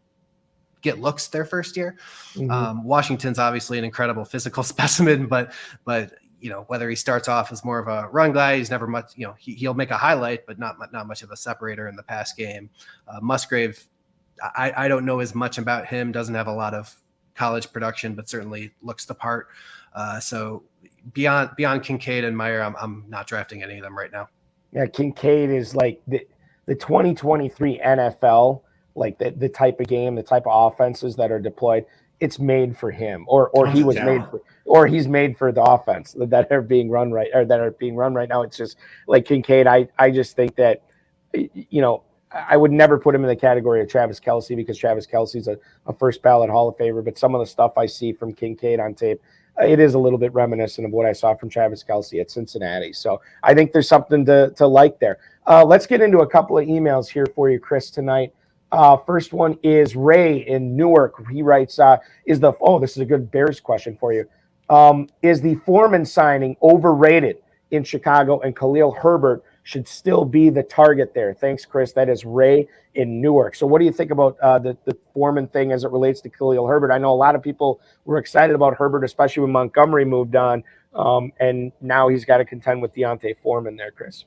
Speaker 5: get looks their first year. Mm-hmm. Washington's obviously an incredible physical specimen, but whether he starts off as more of a run guy, he's never much, he'll make a highlight, but not much of a separator in the pass game. Musgrave, I don't know as much about him, doesn't have a lot of college production, but certainly looks the part. So beyond Kincaid and Meyer, I'm not drafting any of them right now.
Speaker 1: Yeah, Kincaid is like the 2023 NFL, like the type of game, the type of offenses that are deployed. It's made for him, or he was made for, or he's made for the offense that are being run right now. It's just like Kincaid. I just think that, I would never put him in the category of Travis Kelce because Travis Kelce's a first ballot Hall of Famer. But some of the stuff I see from Kincaid on tape, it is a little bit reminiscent of what I saw from Travis Kelce at Cincinnati. So I think there's something to like there. Let's get into a couple of emails here for you, Chris, tonight. First one is Ray in Newark. He writes, this is a good Bears question for you. Is the Foreman signing overrated in Chicago, and Khalil Herbert should still be the target there? Thanks, Chris. That is Ray in Newark. So what do you think about the Foreman thing as it relates to Khalil Herbert? I know a lot of people were excited about Herbert, especially when Montgomery moved on, and now he's got to contend with Deontay Foreman there, Chris.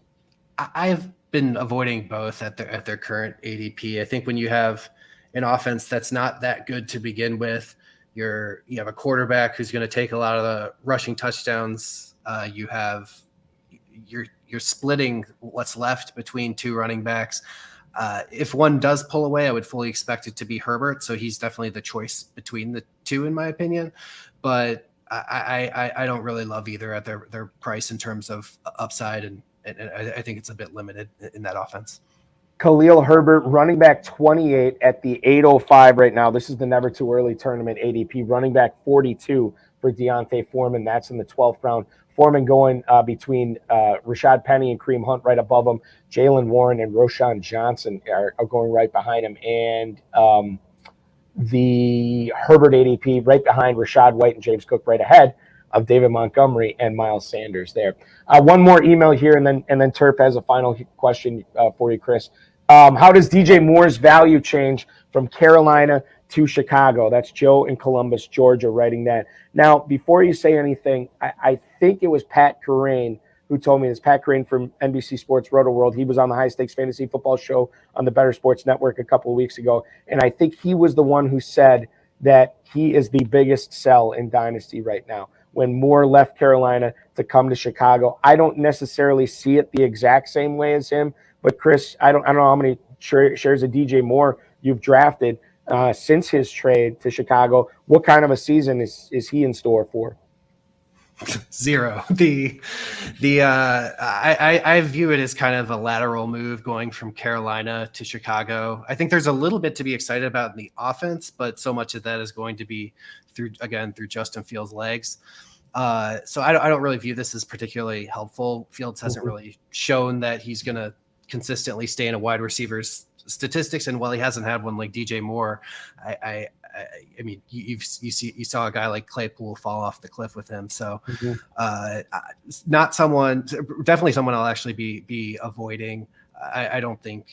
Speaker 5: I've been avoiding both at their current ADP. I think when you have an offense that's not that good to begin with, you have a quarterback who's going to take a lot of the rushing touchdowns. You're splitting what's left between two running backs. If one does pull away, I would fully expect it to be Herbert. So he's definitely the choice between the two, in my opinion. But I don't really love either at their price in terms of upside, and I think it's a bit limited in that offense.
Speaker 1: Khalil Herbert, running back 28 at the 805 right now. This is the Never Too Early tournament ADP. Running back 42 for Deontay Foreman. That's in the 12th round. Foreman going between Rashad Penny and Kareem Hunt right above him. Jalen Warren and Roshan Johnson are going right behind him. And the Herbert ADP right behind Rashad White and James Cook, right ahead of David Montgomery and Miles Sanders there. One more email here, and then Terp has a final question for you, Chris. How does DJ Moore's value change from Carolina to Chicago? That's Joe in Columbus, Georgia, writing that. Now, before you say anything, I think it was Pat Kerrane who told me this. Pat Kerrane from NBC Sports Roto World. He was on the High Stakes Fantasy Football Show on the Better Sports Network a couple of weeks ago, and I think he was the one who said that he is the biggest sell in Dynasty right now. When Moore left Carolina to come to Chicago, I don't necessarily see it the exact same way as him. But Chris, I don't know how many shares of DJ Moore you've drafted since his trade to Chicago. What kind of a season is he in store for?
Speaker 5: Zero. I view it as kind of a lateral move going from Carolina to Chicago. I think there's a little bit to be excited about in the offense, but so much of that is going to be through Justin Fields' legs. So I don't really view this as particularly helpful. Fields hasn't really shown that he's going to consistently stay in a wide receiver's statistics, and while he hasn't had one like DJ Moore, I mean, you saw a guy like Claypool fall off the cliff with him. So definitely someone I'll actually be avoiding. I don't think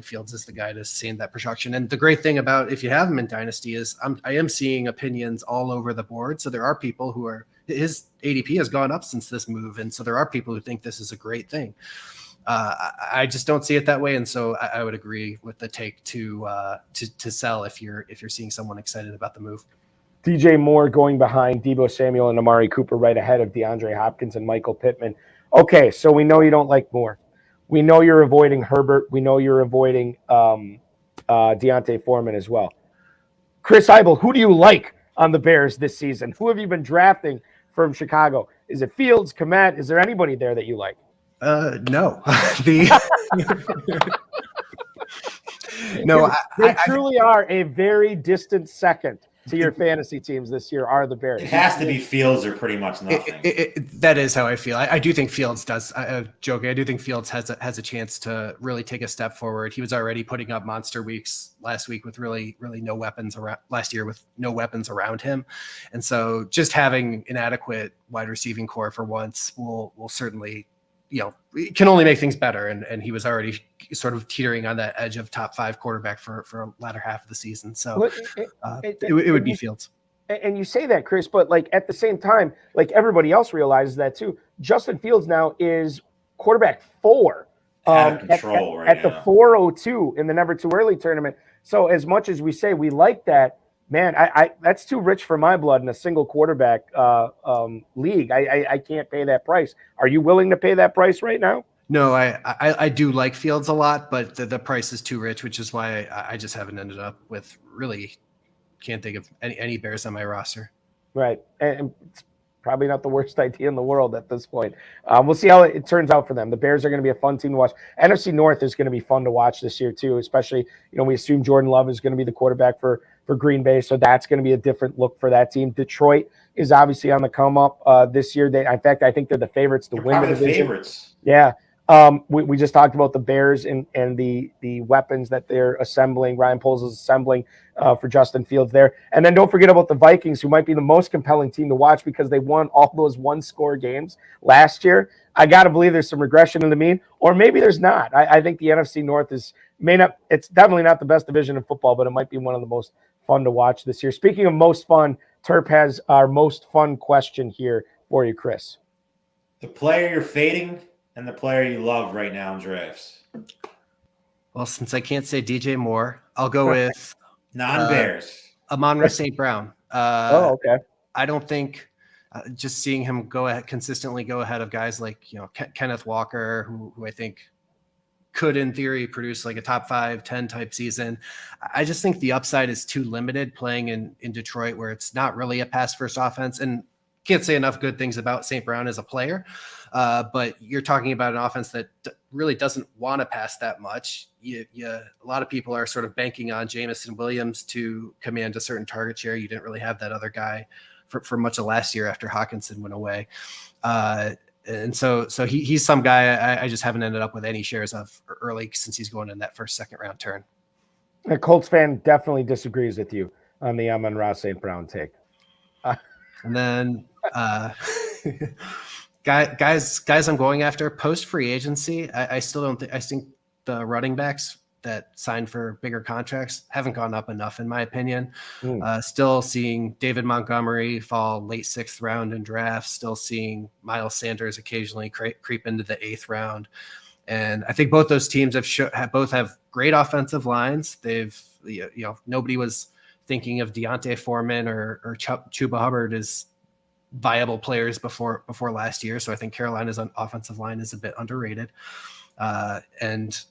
Speaker 5: Fields is the guy to sustain that production. And the great thing about if you have him in Dynasty is I am seeing opinions all over the board. So there are people who are, his ADP has gone up since this move, and so there are people who think this is a great thing. I just don't see it that way, and so I would agree with the take to sell if you're seeing someone excited about the move.
Speaker 1: DJ Moore going behind Deebo Samuel and Amari Cooper, right ahead of DeAndre Hopkins and Michael Pittman. Okay, so we know you don't like Moore. We know you're avoiding Herbert. We know you're avoiding Deontay Foreman as well. Chris Eibl, who do you like on the Bears this season? Who have you been drafting from Chicago? Is it Fields, Kmet? Is there anybody there that you like?
Speaker 5: No.
Speaker 1: They truly are a very distant second to your fantasy teams this year, are the Bears.
Speaker 4: It has to be Fields or pretty much nothing.
Speaker 5: That is how I feel. I do think Fields does. Joking. I do think Fields has a chance to really take a step forward. He was already putting up monster weeks last week with really no weapons around. Last year with no weapons around him, and so just having an adequate wide receiving core for once will certainly, it can only make things better. And he was already sort of teetering on that edge of top 5 quarterback for a latter half of the season. So it would be Fields.
Speaker 1: And you say that, Chris, but like at the same time, like everybody else realizes that too. Justin Fields now is quarterback 4
Speaker 4: out of control
Speaker 1: at the 402 in the Never Too Early tournament. So as much as we say we like that, man, I that's too rich for my blood in a single quarterback league. I can't pay that price. Are you willing to pay that price right now?
Speaker 5: No, I do like Fields a lot, but the price is too rich, which is why I just haven't ended up with really can't think of any Bears on my roster.
Speaker 1: Right, and it's probably not the worst idea in the world at this point. We'll see how it turns out for them. The Bears are going to be a fun team to watch. NFC North is going to be fun to watch this year too, especially, we assume Jordan Love is going to be the quarterback for Green Bay, so that's going to be a different look for that team. Detroit is obviously on the come up this year. In fact, I think they're the favorites to win the division.
Speaker 4: Favorites.
Speaker 1: Yeah. We just talked about the Bears and the weapons that they're assembling. Ryan Poles is assembling for Justin Fields there. And then don't forget about the Vikings, who might be the most compelling team to watch because they won all those one-score games last year. I got to believe there's some regression in the mean, or maybe there's not. I think the NFC North it's definitely not the best division in football, but it might be one of the most fun to watch this year. Speaking of most fun, Terp has our most fun question here for you, Chris.
Speaker 4: The player you're fading and the player you love right now in drafts.
Speaker 5: Well, since I can't say DJ Moore, I'll go with
Speaker 4: non-Bears.
Speaker 5: Amon-Ra St. Brown.
Speaker 1: Okay.
Speaker 5: I don't think just seeing him consistently go ahead of guys like, Kenneth Walker, who I think could in theory produce like a top 5-10 type season. I just think the upside is too limited playing in Detroit, where it's not really a pass first offense, and can't say enough good things about St. Brown as a player. But you're talking about an offense that really doesn't want to pass that much. A lot of people are sort of banking on Jamison Williams to command a certain target share. You didn't really have that other guy for much of last year after Hawkinson went away. And so he's some guy I just haven't ended up with any shares of early since he's going in that first, second round turn.
Speaker 1: A Colts fan definitely disagrees with you on the Amon-Ra St. Brown take.
Speaker 5: And then guys I'm going after post free agency. I still don't think, I think the running backs that signed for bigger contracts haven't gone up enough, in my opinion. Still seeing David Montgomery fall late 6th round in drafts, still seeing Miles Sanders occasionally creep into the 8th round. And I think both those teams both have great offensive lines. They've, nobody was thinking of Deontay Foreman or Chuba Hubbard as viable players before last year. So I think Carolina's offensive line is a bit underrated. And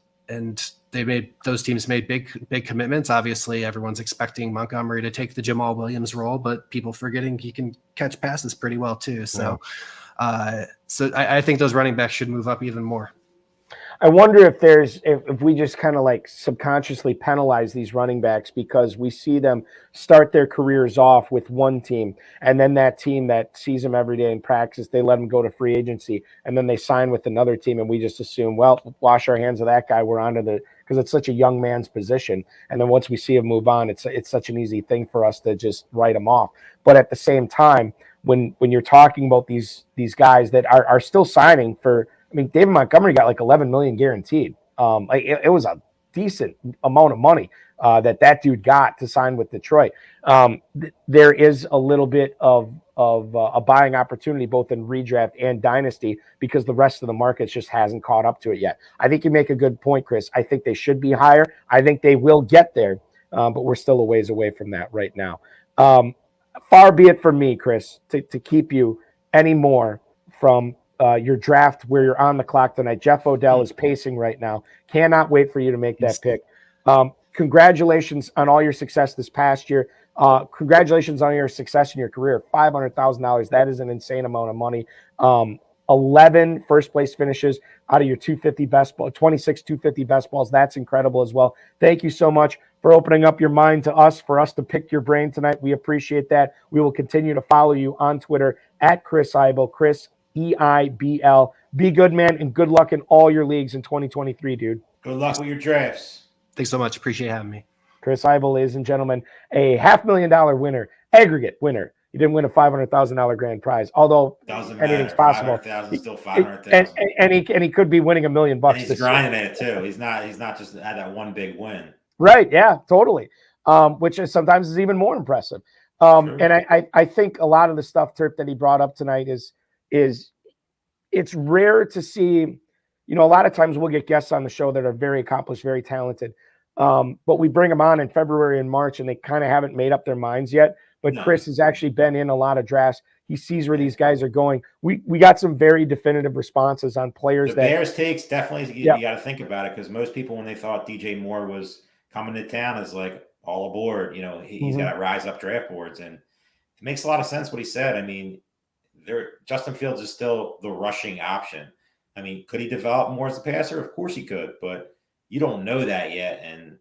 Speaker 5: those teams made big commitments. Obviously, everyone's expecting Montgomery to take the Jamal Williams role, but people forgetting he can catch passes pretty well too. So, I think those running backs should move up even more.
Speaker 1: I wonder if we just kind of like subconsciously penalize these running backs because we see them start their careers off with one team, and then that team that sees them every day in practice, they let them go to free agency, and then they sign with another team, and we just assume, well, wash our hands of that guy. We're onto because it's such a young man's position, and then once we see him move on, it's such an easy thing for us to just write him off. But at the same time, when you're talking about these guys that are still signing for. I mean, David Montgomery got like $11 million guaranteed. It was a decent amount of money that dude got to sign with Detroit. There is a little bit of a buying opportunity both in redraft and dynasty because the rest of the market just hasn't caught up to it yet. I think you make a good point, Chris. I think they should be higher. I think they will get there, but we're still a ways away from that right now. Far be it from me, Chris, to keep you any more from your draft where you're on the clock tonight. Jeff Odell is pacing right now. Cannot wait for you to make that pick. Congratulations on all your success this past year. Congratulations on your success in your career. $500,000. That is an insane amount of money. 11 first place finishes out of your 250 best ball, 26 250 best balls. That's incredible as well. Thank you so much for opening up your mind to us, for us to pick your brain tonight. We appreciate that. We will continue to follow you on Twitter at Chris Eibl, Chris Eibl. Be good, man, and good luck in all your leagues in 2023, dude.
Speaker 4: Good luck with your drafts.
Speaker 5: Thanks so much. Appreciate having me.
Speaker 1: Chris Eibl, ladies and gentlemen, a $500,000 winner, aggregate winner. He didn't win a $500,000 grand prize, although anything's possible.
Speaker 4: Still $500,000,
Speaker 1: and he could be winning $1 million.
Speaker 4: He's grinding at it too. He's not just had that one big win.
Speaker 1: Right? Yeah, totally. Which is sometimes is even more impressive. And I think a lot of the stuff, Terp, that he brought up tonight is it's rare to see. A lot of times we'll get guests on the show that are very accomplished, very talented. But we bring them on in February and March, and they kind of haven't made up their minds yet. But no. Chris has actually been in a lot of drafts. He sees where these guys are going. We got some very definitive responses on players.
Speaker 4: The Bears takes definitely, you got to think about it, because most people, when they thought DJ Moore was coming to town, is like all aboard. He's got to rise up draft boards, and it makes a lot of sense what he said. I mean, Justin Fields is still the rushing option. I mean, could he develop more as a passer? Of course he could, but you don't know that yet. And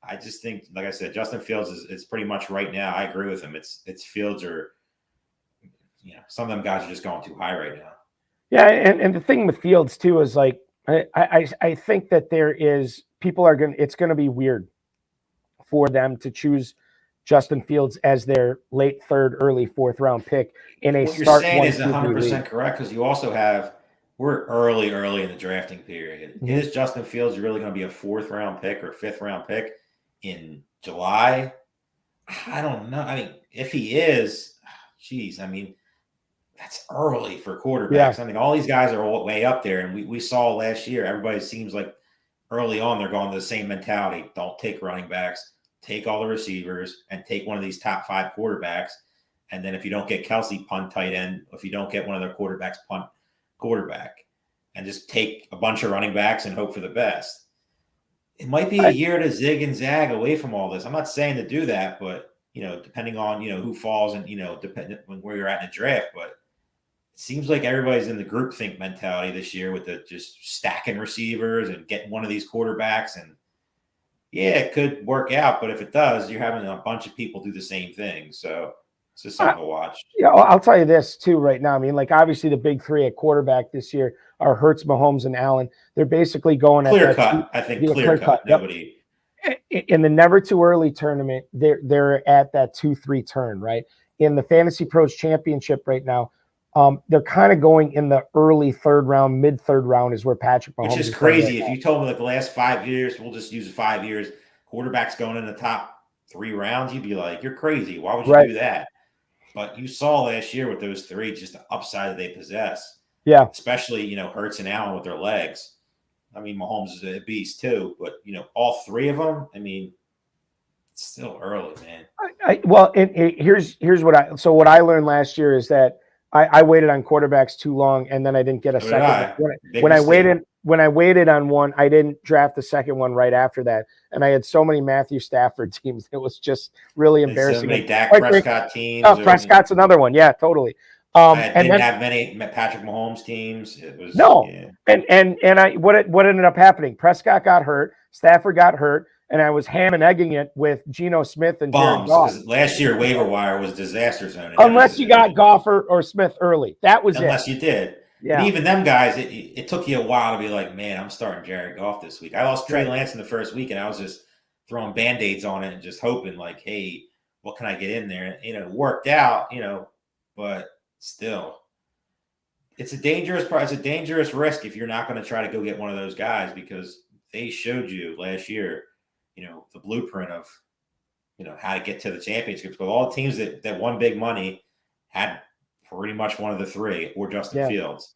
Speaker 4: I just think, like I said, Justin Fields is pretty much right now. I agree with him. It's Fields or, some of them guys are just going too high right now.
Speaker 1: Yeah. And the thing with Fields too, is like, I think that it's going to be weird for them to choose Justin Fields as their late 3rd, early 4th round pick in a start.
Speaker 4: What you're saying is 100% correct, because you also we're early in the drafting period. Mm-hmm. Is Justin Fields really going to be a 4th round pick or 5th round pick in July? I don't know. I mean, if he is, geez, I mean, that's early for quarterbacks. Yeah. I mean, all these guys are way up there, and we saw last year, everybody seems like early on they're going to the same mentality. Don't take running backs. take all the receivers and take one of these top 5 quarterbacks. And then if you don't get Kelsey, punt tight end. If you don't get one of their quarterbacks, punt quarterback. And just take a bunch of running backs and hope for the best. It might be a year to zig and zag away from all this. I'm not saying to do that, but, depending on, who falls and, depending on where you're at in the draft. But it seems like everybody's in the groupthink mentality this year with the just stacking receivers and getting one of these quarterbacks. And, yeah, it could work out. But if it does, you're having a bunch of people do the same thing. So it's just something to watch.
Speaker 1: Yeah, I'll tell you this, too, right now. I mean, obviously the big 3 at quarterback this year are Hurts, Mahomes, and Allen. They're basically going
Speaker 4: clear cut. I think clear cut. Nobody.
Speaker 1: In the Never Too Early tournament, they're at that 2-3 turn, right? In the Fantasy Pros Championship right now, they're kind of going in the early 3rd round, mid 3rd round is where Patrick Mahomes
Speaker 4: Which is crazy. If you told me the last 5 years, we'll just use 5 years, quarterbacks going in the top 3 rounds, you'd be like, you're crazy. Why would you do that? But you saw last year with those 3, just the upside that they possess.
Speaker 1: Yeah.
Speaker 4: Especially, Hurts and Allen with their legs. I mean, Mahomes is a beast too, but, all 3 of them, I mean, it's still early, man.
Speaker 1: Here's what I learned last year is that I waited on quarterbacks too long, and then I didn't get a second. When I waited on one, I didn't draft the second one right after that, and I had so many Matthew Stafford teams. It was just really embarrassing.
Speaker 4: So many Dak Prescott teams.
Speaker 1: Oh, Prescott's another one. Yeah, totally.
Speaker 4: I didn't have many Patrick Mahomes teams. It was
Speaker 1: what ended up happening? Prescott got hurt, Stafford got hurt, and I was ham and egging it with Geno Smith and Jared Goff.
Speaker 4: Last year, waiver wire was disaster zone.
Speaker 1: Unless you got Goff or Smith early, that was
Speaker 4: unless you did. Yeah. And even them guys, it took you a while to be like, man, I'm starting Jared Goff this week. I lost Trey Lance in the first week, and I was just throwing Band-Aids on it and just hoping, like, hey, what can I get in there? It worked out, but still, it's a dangerous risk if you're not going to try to go get one of those guys, because they showed you last year, the blueprint of, how to get to the championships. But all the teams that won big money had pretty much one of the 3 or Justin Fields.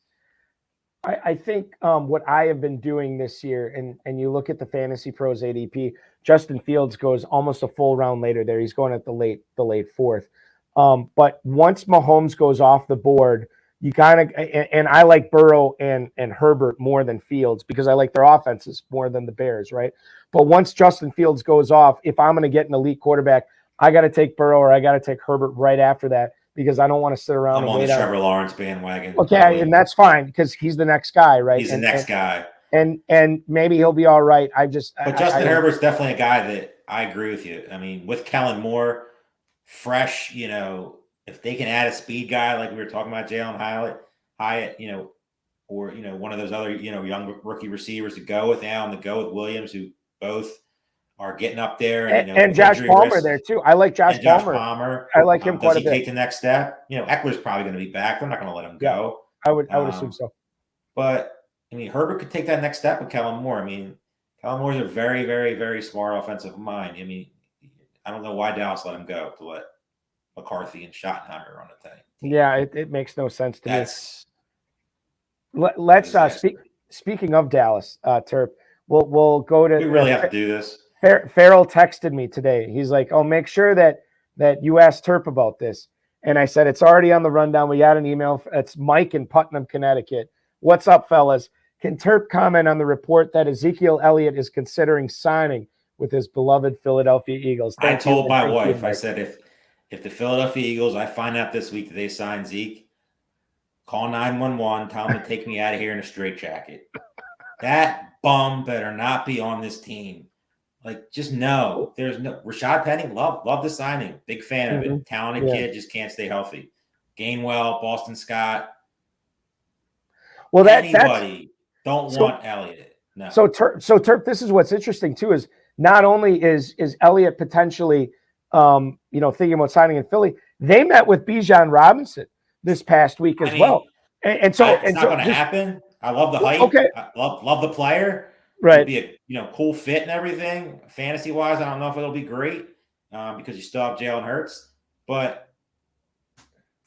Speaker 1: I think what I have been doing this year, and you look at the Fantasy Pros ADP, Justin Fields goes almost a full round later there. He's going at the late 4th. But once Mahomes goes off the board, you kind of, and I like Burrow and Herbert more than Fields because I like their offenses more than the Bears, right? But once Justin Fields goes off, if I'm going to get an elite quarterback, I got to take Burrow or I got to take Herbert right after that, because I don't want to sit around and wait on the
Speaker 4: Trevor Lawrence bandwagon.
Speaker 1: Okay, and that's fine because he's the next guy, right?
Speaker 4: He's the next guy.
Speaker 1: And maybe he'll be all right.
Speaker 4: But Justin Herbert's definitely a guy that I agree with you. I mean, with Kellen Moore, fresh, if they can add a speed guy like we were talking about, Jalen Hyatt, or one of those other young rookie receivers to go with Allen, to go with Williams, who both are getting up there,
Speaker 1: and Josh Palmer there too. I like Josh Palmer. I like him quite a bit.
Speaker 4: Does he take the next step? Eckler's probably going to be back. They're not going to let him go.
Speaker 1: I would assume so.
Speaker 4: But I mean, Herbert could take that next step with Kellen Moore. I mean, Kellen Moore's a very, very, very smart offensive mind. I mean, I don't know why Dallas let him go to let McCarthy and Schottenheimer run the thing.
Speaker 1: Yeah, it makes no sense to me. Let's speaking of Dallas, Terp, we'll go to.
Speaker 4: We really have to do this.
Speaker 1: Farrell texted me today. He's like, "Oh, make sure that you ask Terp about this." And I said, "It's already on the rundown. We got an email. It's Mike in Putnam, Connecticut. What's up, fellas? Can Terp comment on the report that Ezekiel Elliott is considering signing with his beloved Philadelphia Eagles?"
Speaker 4: I told my wife, I said, if the Philadelphia Eagles, I find out this week that they signed Zeke, call 911, tell them to take me out of here in a straitjacket. That bum better not be on this team. Like, just no. There's no Rashad Penny. Love the signing. Big fan of it. Talented kid, just can't stay healthy. Gainwell, Boston Scott.
Speaker 1: Well,
Speaker 4: anybody don't want Elliott. No.
Speaker 1: So Terp, this is what's interesting too, is not only is Elliott potentially thinking about signing in Philly, they met with Bijan Robinson this past week as well. And so
Speaker 4: it's not going to happen. I love the hype.
Speaker 1: Okay.
Speaker 4: I love the player.
Speaker 1: Right.
Speaker 4: It'll be a cool fit and everything. Fantasy wise, I don't know if it'll be great because you still have Jalen Hurts, but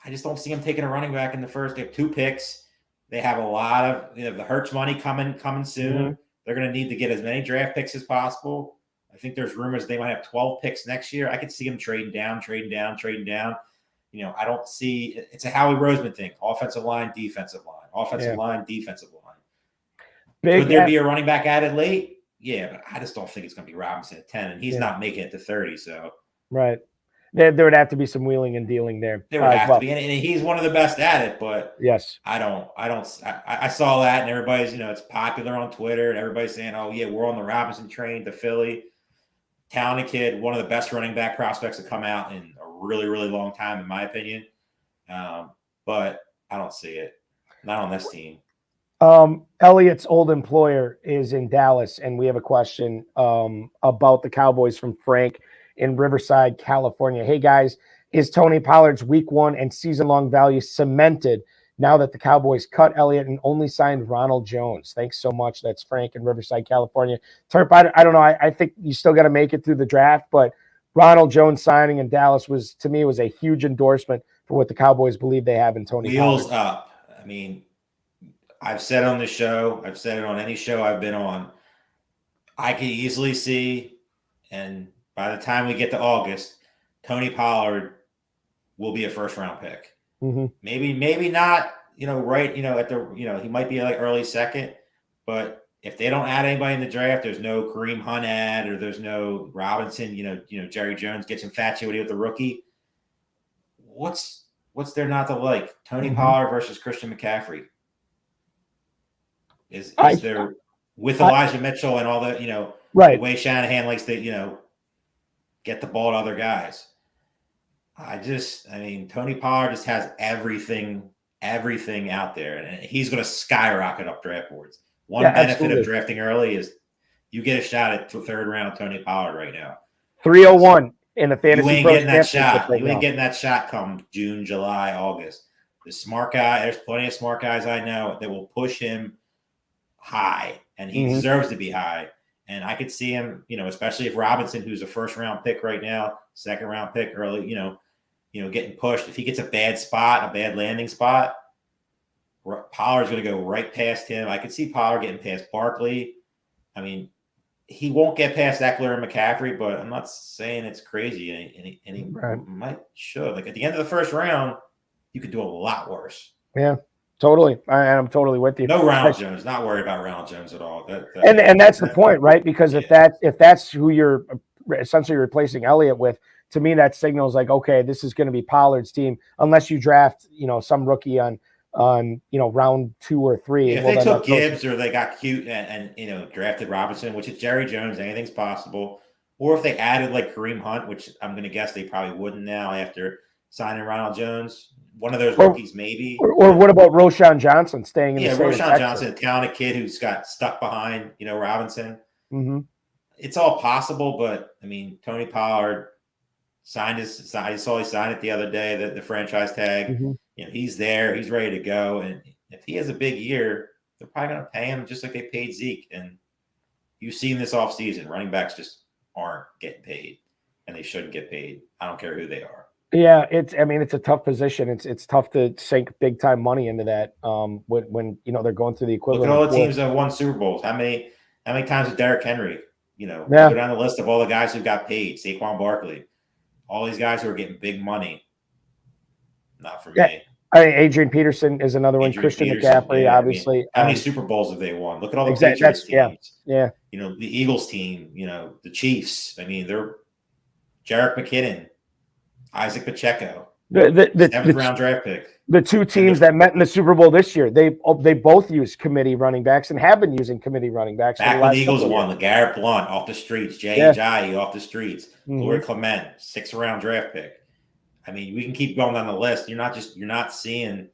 Speaker 4: I just don't see him taking a running back in the first. They have 2 picks. They have a lot of the Hurts money coming soon. Mm-hmm. They're going to need to get as many draft picks as possible. I think there's rumors they might have 12 picks next year. I could see him trading down. I don't see – it's a Howie Roseman thing. Offensive line, defensive line. Offensive line, defensive line. Could there be a running back added late? Yeah, but I just don't think it's going to be Robinson at 10, and he's not making it to 30. So
Speaker 1: right. There would have to be some wheeling and dealing there.
Speaker 4: There would have to be, and he's one of the best at it. But
Speaker 1: yes,
Speaker 4: I saw that, and everybody's, it's popular on Twitter, and everybody's saying, "Oh yeah, we're on the Robinson train to Philly." Talented kid, one of the best running back prospects to come out in a really, really long time, in my opinion. But I don't see it. Not on this team.
Speaker 1: Elliott's old employer is in Dallas, and we have a question about the Cowboys from Frank in Riverside, California. Hey guys, is Tony Pollard's week 1 and season-long value cemented now that the Cowboys cut Elliott and only signed Ronald Jones? Thanks so much. That's Frank in Riverside, California. Terp, I don't know. I think you still got to make it through the draft, but Ronald Jones signing in Dallas was a huge endorsement for what the Cowboys believe they have in Tony Pollard.
Speaker 4: Wheels up. I mean, I've said on the show, I've said it on any show I've been on, I can easily see, and by the time we get to August, Tony Pollard will be a first-round pick.
Speaker 1: Mm-hmm.
Speaker 4: Maybe not, right, at the, he might be like early second, but if they don't add anybody in the draft, there's no Kareem Hunt ad, or there's no Robinson, Jerry Jones gets infatuated with the rookie. What's there not to like? Tony Pollard versus Christian McCaffrey. Is there, with Elijah Mitchell and all the,
Speaker 1: right,
Speaker 4: the way Shanahan likes to, get the ball to other guys. Tony Pollard just has everything out there, and he's going to skyrocket up draft boards. One benefit of drafting early is you get a shot at third round Tony Pollard right now.
Speaker 1: 301 in the fantasy.
Speaker 4: You ain't getting that shot. You ain't getting that shot come June, July, August. The smart guy, there's plenty of smart guys I know that will push him high, and he deserves to be high. And I could see him, especially if Robinson, who's a first-round pick right now, second-round pick early, getting pushed. If he gets a bad spot, a bad landing spot, Pollard's going to go right past him. I could see Pollard getting past Barkley. I mean, he won't get past Eckler and McCaffrey, but I'm not saying it's crazy. And he might should. Like, at the end of the first round, you could do a lot worse.
Speaker 1: Yeah. Totally. I'm totally with you.
Speaker 4: No Ronald Jones. Not worried about Ronald Jones at all.
Speaker 1: And that's the point, right? Because if that's who you're essentially replacing Elliott with, to me, that signals like, okay, this is going to be Pollard's team, unless you draft, some rookie on round 2 or 3.
Speaker 4: Yeah, if they took Gibbs or they got cute and drafted Robinson, which is Jerry Jones, anything's possible. Or if they added like Kareem Hunt, which I'm going to guess they probably wouldn't now after signing Ronald Jones. One of those rookies, maybe.
Speaker 1: Or what about Roschon Johnson staying in the state?
Speaker 4: Roschon Johnson, a talented kid who's got stuck behind, Robinson.
Speaker 1: Mm-hmm.
Speaker 4: It's all possible, but Tony Pollard I saw he signed it the other day, the franchise tag.
Speaker 1: Mm-hmm.
Speaker 4: He's there, he's ready to go. And if he has a big year, they're probably going to pay him just like they paid Zeke. And you've seen this offseason, running backs just aren't getting paid, and they shouldn't get paid. I don't care who they are.
Speaker 1: Yeah, it's a tough position. It's tough to sink big time money into that when they're going through the equivalent.
Speaker 4: Look at all the teams that have won Super Bowls. How many times did Derrick Henry? Go down the list of all the guys who got paid. Saquon Barkley, all these guys who are getting big money. Not for me.
Speaker 1: Adrian Peterson is another one. Christian McCaffrey, obviously.
Speaker 4: How many Super Bowls have they won? Look at all the Patriots teams.
Speaker 1: Yeah.
Speaker 4: The Eagles team. The Chiefs. They're Jerick McKinnon. Isaac Pacheco, the 7th round draft pick.
Speaker 1: The two teams that met in the Super Bowl this year, they both used committee running backs and have been using committee running backs.
Speaker 4: Back when the Eagles won, LeGarrette Blount off the streets, Jay Ajayi off the streets, Lloyd Clement, 6th round draft pick. We can keep going down the list. You're not seeing,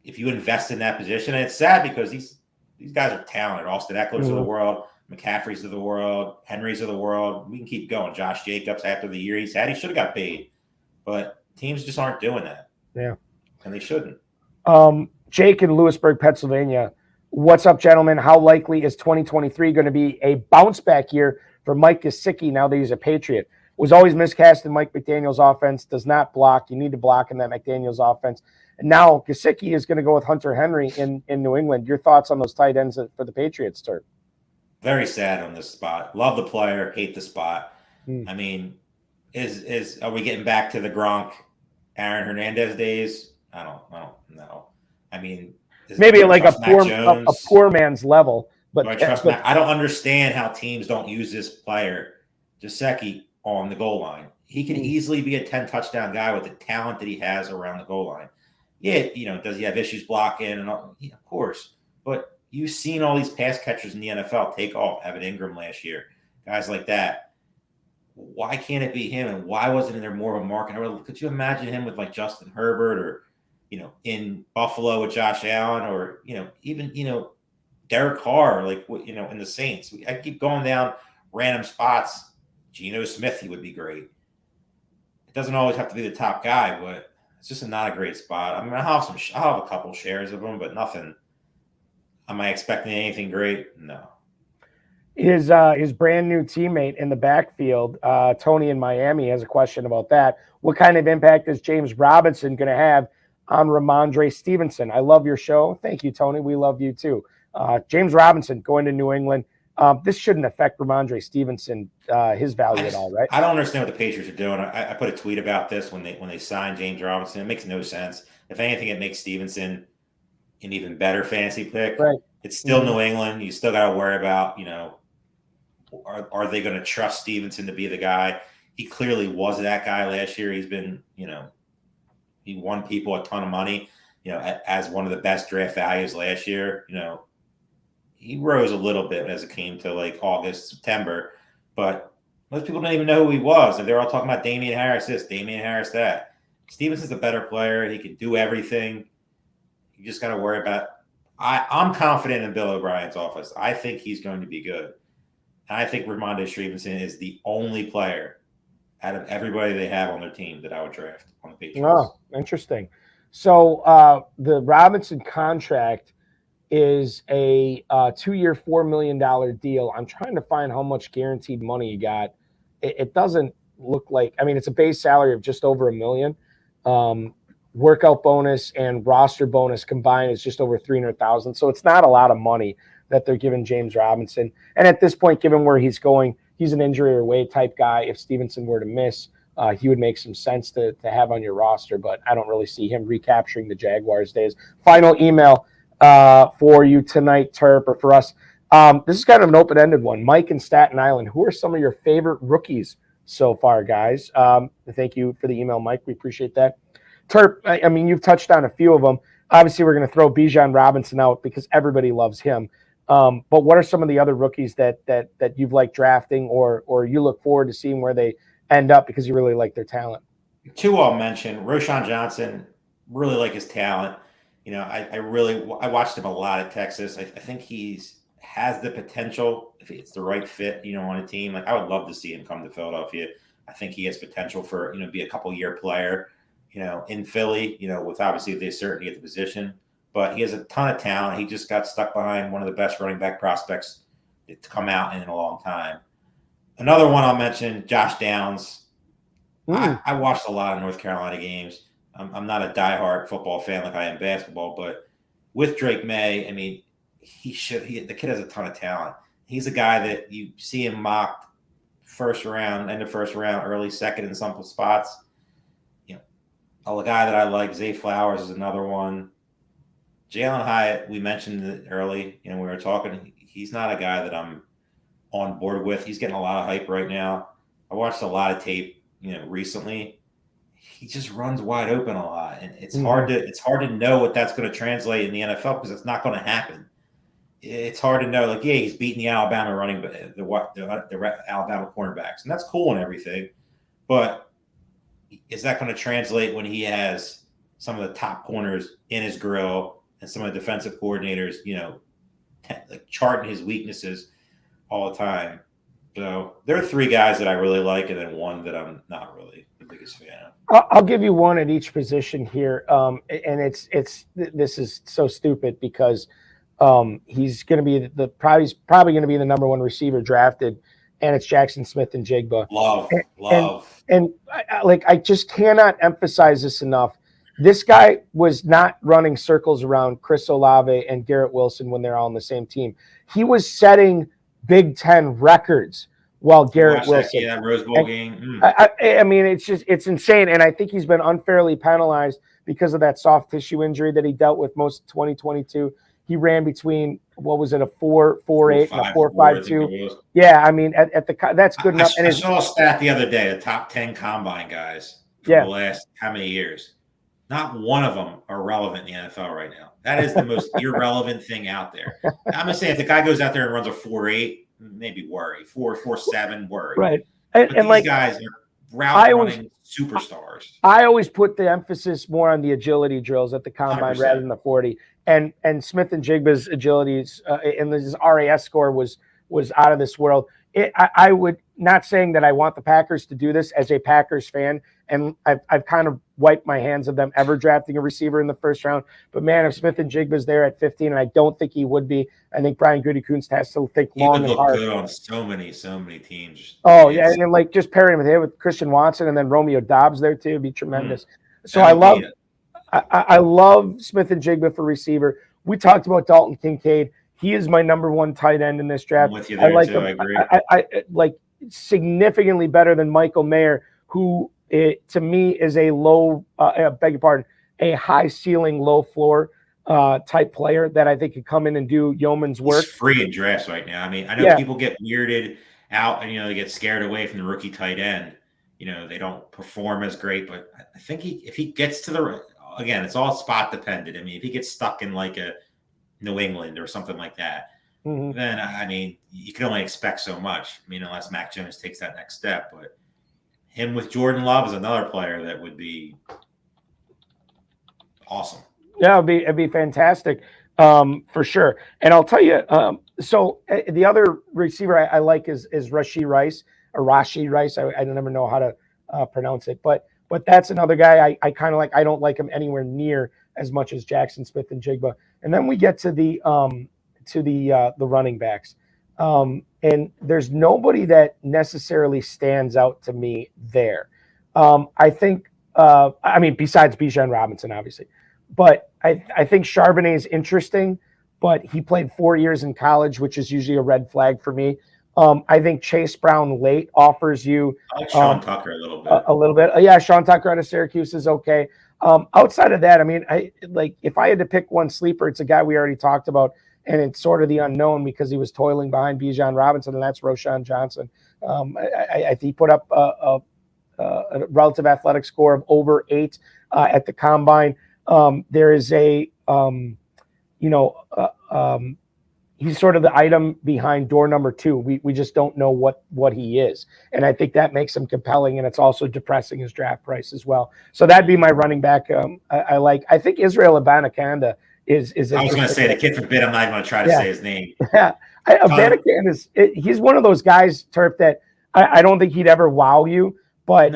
Speaker 4: if you invest in that position, and it's sad because these guys are talented. Austin Eckler's of the world, McCaffrey's of the world, Henry's of the world. We can keep going. Josh Jacobs, after the year he's had, he should have got paid. But teams just aren't doing that.
Speaker 1: Yeah.
Speaker 4: And they shouldn't.
Speaker 1: Jake in Lewisburg, Pennsylvania. What's up, gentlemen? How likely is 2023 going to be a bounce back year for Mike Gesicki now that he's a Patriot? Was always miscast in Mike McDaniel's offense, does not block. You need to block in that McDaniel's offense. And now Gesicki is going to go with Hunter Henry in New England. Your thoughts on those tight ends for the Patriots, Turk?
Speaker 4: Very sad on this spot. Love the player, hate the spot.
Speaker 1: Hmm.
Speaker 4: I mean, are we getting back to the Gronk, Aaron Hernandez days? I don't know. I mean,
Speaker 1: Maybe like a
Speaker 4: Jones?
Speaker 1: poor man's level. But
Speaker 4: Do I trust Mac? I don't understand how teams don't use this player, Gesicki, on the goal line. He can easily be a 10 touchdown guy with the talent that he has around the goal line. Yeah, does he have issues blocking? And all? Yeah, of course. But you've seen all these pass catchers in the NFL take off. Evan Ingram last year, guys like that. Why can't it be him? And why wasn't there more of a market? Could you imagine him with like Justin Herbert or, in Buffalo with Josh Allen or, even, Derek Carr, like, in the Saints? I keep going down random spots. Geno Smith, he would be great. It doesn't always have to be the top guy, but it's just not a great spot. I mean, I'll have a couple shares of them, but nothing. Am I expecting anything great? No.
Speaker 1: His brand new teammate in the backfield, Tony in Miami, has a question about that. What kind of impact is James Robinson going to have on Ramondre Stevenson? I love your show. Thank you, Tony. We love you too. James Robinson going to New England. This shouldn't affect Ramondre Stevenson, his value at all, right?
Speaker 4: I don't understand what the Patriots are doing. I put a tweet about this when they signed James Robinson. It makes no sense. If anything, it makes Stevenson an even better fantasy pick.
Speaker 1: Right.
Speaker 4: It's still New England. You still got to worry about, are they going to trust Stevenson to be the guy? He clearly was that guy last year. He's been, he won people a ton of money, as one of the best draft values last year. He rose a little bit as it came to like August, September, but most people didn't even know who he was. And they're all talking about Damian Harris this, Damian Harris that. Stevenson's a better player. He can do everything. You just got to worry about. I'm confident in Bill O'Brien's office. I think he's going to be good. And I think Ramondre Stevenson is the only player out of everybody they have on their team that I would draft on the Patriots.
Speaker 1: Oh, interesting. So the Robinson contract is a 2-year, $4 million deal. I'm trying to find how much guaranteed money you got. It doesn't look like, it's a base salary of just over $1 million. Workout bonus and roster bonus combined is just over $300,000. So it's not a lot of money that they're giving James Robinson. And at this point, given where he's going, he's an injury away type guy. If Stevenson were to miss, he would make some sense to have on your roster, but I don't really see him recapturing the Jaguars days. Final email for you tonight, Terp, or for us. This is kind of an open-ended one. Mike in Staten Island, who are some of your favorite rookies so far, guys? Thank you for the email, Mike. We appreciate that. Terp, you've touched on a few of them. Obviously, we're going to throw Bijan Robinson out because everybody loves him. But what are some of the other rookies that you've liked drafting or you look forward to seeing where they end up because you really like their talent?
Speaker 4: Two I'll mention. Roschon Johnson, really like his talent. I watched him a lot at Texas. I think has the potential, if it's the right fit, on a team. Like, I would love to see him come to Philadelphia. I think he has potential for, be a couple-year player, in Philly, with obviously the certainty at the position. But he has a ton of talent. He just got stuck behind one of the best running back prospects to come out in a long time. Another one I'll mention, Josh Downs. I watched a lot of North Carolina games. I'm not a diehard football fan like I am basketball, but with Drake May, the kid has a ton of talent. He's a guy that you see him mocked first round, end of first round, early second in some spots. A guy that I like, Zay Flowers, is another one. Jalen Hyatt, we mentioned it early. We were talking. He's not a guy that I'm on board with. He's getting a lot of hype right now. I watched a lot of tape, recently. He just runs wide open a lot, and it's hard to know what that's going to translate in the NFL because it's not going to happen. It's hard to know. Like, yeah, he's beating the Alabama the Alabama cornerbacks, and that's cool and everything, but is that going to translate when he has some of the top corners in his grill and some of the defensive coordinators, like charting his weaknesses all the time? So there are three guys that I really like, and then one that I'm not really the biggest fan of.
Speaker 1: I'll give you one at each position here, and this is so stupid because he's going to be probably going to be the number one receiver drafted, and it's Jackson Smith and Jigba.
Speaker 4: Love.
Speaker 1: And I just cannot emphasize this enough. This guy was not running circles around Chris Olave and Garrett Wilson when they're all on the same team. He was setting Big Ten records while Garrett Wilson.
Speaker 4: That Rose Bowl game.
Speaker 1: I mean, it's insane. And I think he's been unfairly penalized because of that soft tissue injury that he dealt with most of 2022. He ran between, what was it, a 4.48 and a 4.52. Yeah, I mean, that's good enough.
Speaker 4: I saw a stat the other day, the top 10 combine guys for the last how many years. Not one of them are relevant in the NFL right now. That is the most irrelevant thing out there. I'm going to say if the guy goes out there and runs a 4.8, maybe worry. 4.47, worry.
Speaker 1: Right.
Speaker 4: And these like, guys are running superstars.
Speaker 1: I always put the emphasis more on the agility drills at the combine 100%. Rather than the 40. And Smith and Jigba's agilities and his RAS score was out of this world. I would not saying that I want the Packers to do this as a Packers fan, and I've kind of wiped my hands of them ever drafting a receiver in the first round. But man, if Smith and Jigba's there at 15, and I don't think he would be, I think Brian Gutekunst has to think long and hard.
Speaker 4: He would look good on so many teams.
Speaker 1: Oh yeah, and like just pairing him with Christian Watson and then Romeo Doubs there too would be tremendous. So I love Smith and Jigba for receiver. We talked about Dalton Kincaid. He is my number one tight end in this draft.
Speaker 4: I'm with you there,
Speaker 1: I like
Speaker 4: too.
Speaker 1: him.
Speaker 4: I agree.
Speaker 1: I like significantly better than Michael Mayer, who to me is a a high ceiling, low floor type player that I think could come in and do yeoman's work.
Speaker 4: He's free in drafts right now. I mean, I know people get weirded out and they get scared away from the rookie tight end. They don't perform as great, but I think if he gets to again, it's all spot dependent. I mean, if he gets stuck in like a New England or something like that, then I mean, you can only expect so much. I mean, unless Mac Jones takes that next step. But him with Jordan Love is another player that would be awesome.
Speaker 1: Yeah, it'd be fantastic for sure. And I'll tell you, so the other receiver I like is Rashee Rice or Rashee Rice. I never know how to pronounce it, but that's another guy I kind of like. I don't like him anywhere near as much as Jackson Smith and Jigba. And then we get to the running backs. And there's nobody that necessarily stands out to me there. I think, besides Bijan Robinson, obviously. But I think Charbonnet is interesting, but he played 4 years in college, which is usually a red flag for me. I think Chase Brown late offers you
Speaker 4: I like Sean Tucker a little bit.
Speaker 1: A little bit. Yeah, Sean Tucker out of Syracuse is okay. Outside of that, I mean, if I had to pick one sleeper, it's a guy we already talked about, and it's sort of the unknown because he was toiling behind Bijan Robinson, and that's Roschon Johnson. I think he put up a relative athletic score of over 8 at the combine. There is he's sort of the item behind door number 2. We just don't know what he is. And I think that makes him compelling, and it's also depressing his draft price as well. So that'd be my running back. I think Israel Abanikanda is
Speaker 4: I was going to say the kid from Bid. I'm not going to try to say his name.
Speaker 1: Yeah. Abanikanda he's one of those guys, Turf, that I don't think he'd ever wow you, but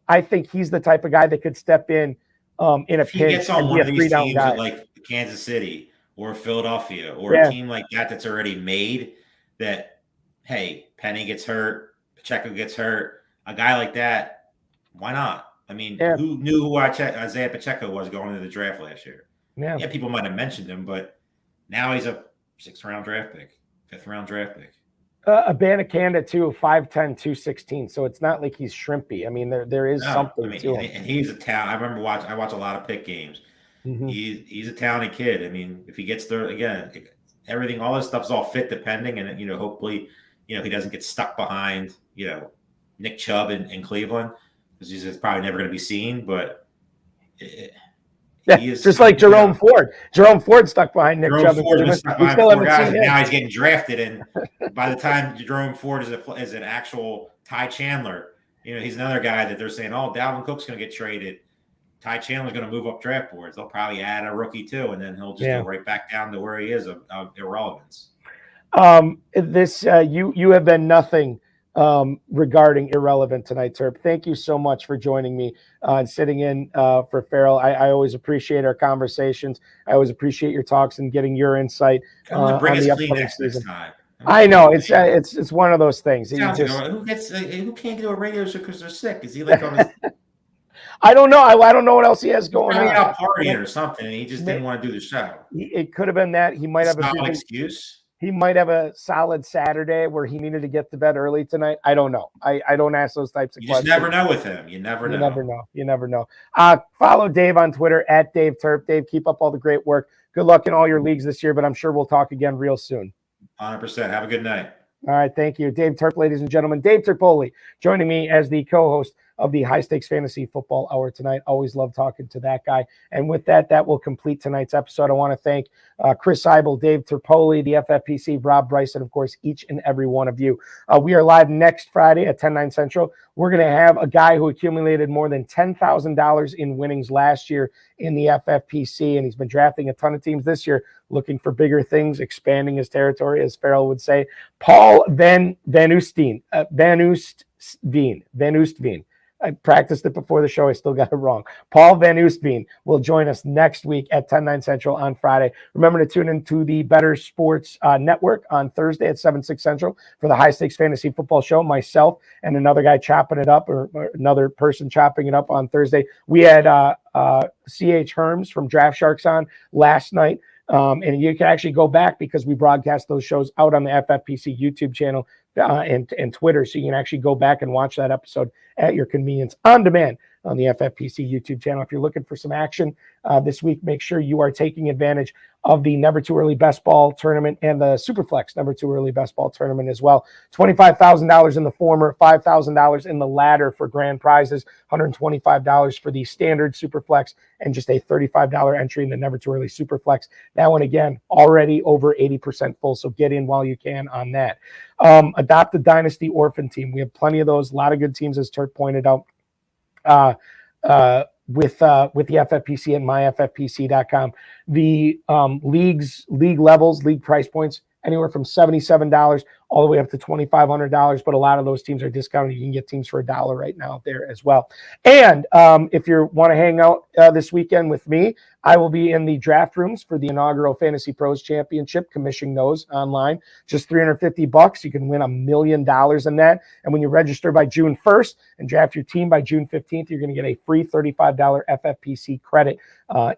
Speaker 1: I think he's the type of guy that could step in a pinch.
Speaker 4: He gets on one of these teams
Speaker 1: guy.
Speaker 4: like Kansas City or Philadelphia or a team like that's already made that, hey, Penny gets hurt, Pacheco gets hurt, a guy like that, why not? I mean, who knew who Isaiah Pacheco was going into the draft last year? Yeah, people might have mentioned him, but now he's a 6th-round draft pick, 5th-round draft pick.
Speaker 1: Abanikanda too, 5'10", 216. So it's not like he's shrimpy. I mean, there is something to him.
Speaker 4: And he's a talent. I remember I watch a lot of pick games. Mm-hmm. He's a talented kid. I mean, if he gets there again, everything, all this stuff's all fit depending, and hopefully, he doesn't get stuck behind, Nick Chubb in Cleveland, because he's probably never going to be seen. But he is
Speaker 1: just like Jerome Ford. Jerome Ford stuck behind Nick Chubb. We still haven't seen him.
Speaker 4: Now he's getting drafted, and by the time Jerome Ford is an actual Ty Chandler, he's another guy that they're saying, oh, Dalvin Cook's going to get traded. Ty Chandler's going to move up draft boards. They'll probably add a rookie too, and then he'll just go right back down to where he is of irrelevance. You have been nothing regarding irrelevant tonight, Terp. Thank you so much for joining me and sitting in for Farrell. I always appreciate our conversations. I always appreciate your talks and getting your insight on the upcoming season. I know it's one of those things. Who can't do a radio show because they're sick? Is he like on his?
Speaker 1: I don't know. I don't know what else he has going on.
Speaker 4: Out partying or something. And he just didn't want to do the show.
Speaker 1: It could have been that. He might have
Speaker 4: an excuse.
Speaker 1: He might have a solid Saturday where he needed to get to bed early tonight. I don't know. I don't ask those types of
Speaker 4: You
Speaker 1: questions.
Speaker 4: just never know with him. You never know.
Speaker 1: You never know. Follow Dave on Twitter at Dave Turp. Dave, keep up all the great work. Good luck in all your leagues this year, but I'm sure we'll talk again real soon.
Speaker 4: 100%. Have a good night.
Speaker 1: All right, thank you. Dave Turp, ladies and gentlemen. Dave Turpoli joining me as the co-host of the High Stakes Fantasy Football Hour tonight. Always love talking to that guy. And with that, that will complete tonight's episode. I want to thank Chris Eibl, Dave Turpoli, the FFPC, Rob Bryce, and of course, each and every one of you. We are live next Friday at 10/9 Central. We're going to have a guy who accumulated more than $10,000 in winnings last year in the FFPC, and he's been drafting a ton of teams this year, looking for bigger things, expanding his territory, as Farrell would say. Paul Van Oostveen. I practiced it before the show. I still got it wrong. Paul Van Oostveen will join us next week at 10/9 Central on Friday. Remember to tune into the Better Sports Network on Thursday at 7/6 Central for the High Stakes Fantasy Football Show. Myself and another guy chopping it up, or another person chopping it up on Thursday. We had C.H. Herms from Draft Sharks on last night. And you can actually go back because we broadcast those shows out on the FFPC YouTube channel and Twitter. So you can actually go back and watch that episode at your convenience on demand on the FFPC YouTube channel. If you're looking for some action this week, make sure you are taking advantage of the Never Too Early Best Ball Tournament and the Superflex Never Too Early Best Ball Tournament as well. $25,000 in the former, $5,000 in the latter for grand prizes, $125 for the standard Superflex, and just a $35 entry in the Never Too Early Superflex. That one, again, already over 80% full, so get in while you can on that. Adopt a Dynasty Orphan Team. We have plenty of those. A lot of good teams, as Turk pointed out. With the FFPC at myffpc.com. The league levels, league price points, anywhere from $77 all the way up to $2,500, but a lot of those teams are discounted. You can get teams for $1 right now there as well. And if you want to hang out this weekend with me, I will be in the draft rooms for the inaugural Fantasy Pros Championship, commissioning those online. Just $350. You can win $1 million in that. And when you register by June 1st and draft your team by June 15th, you're going to get a free $35 FFPC credit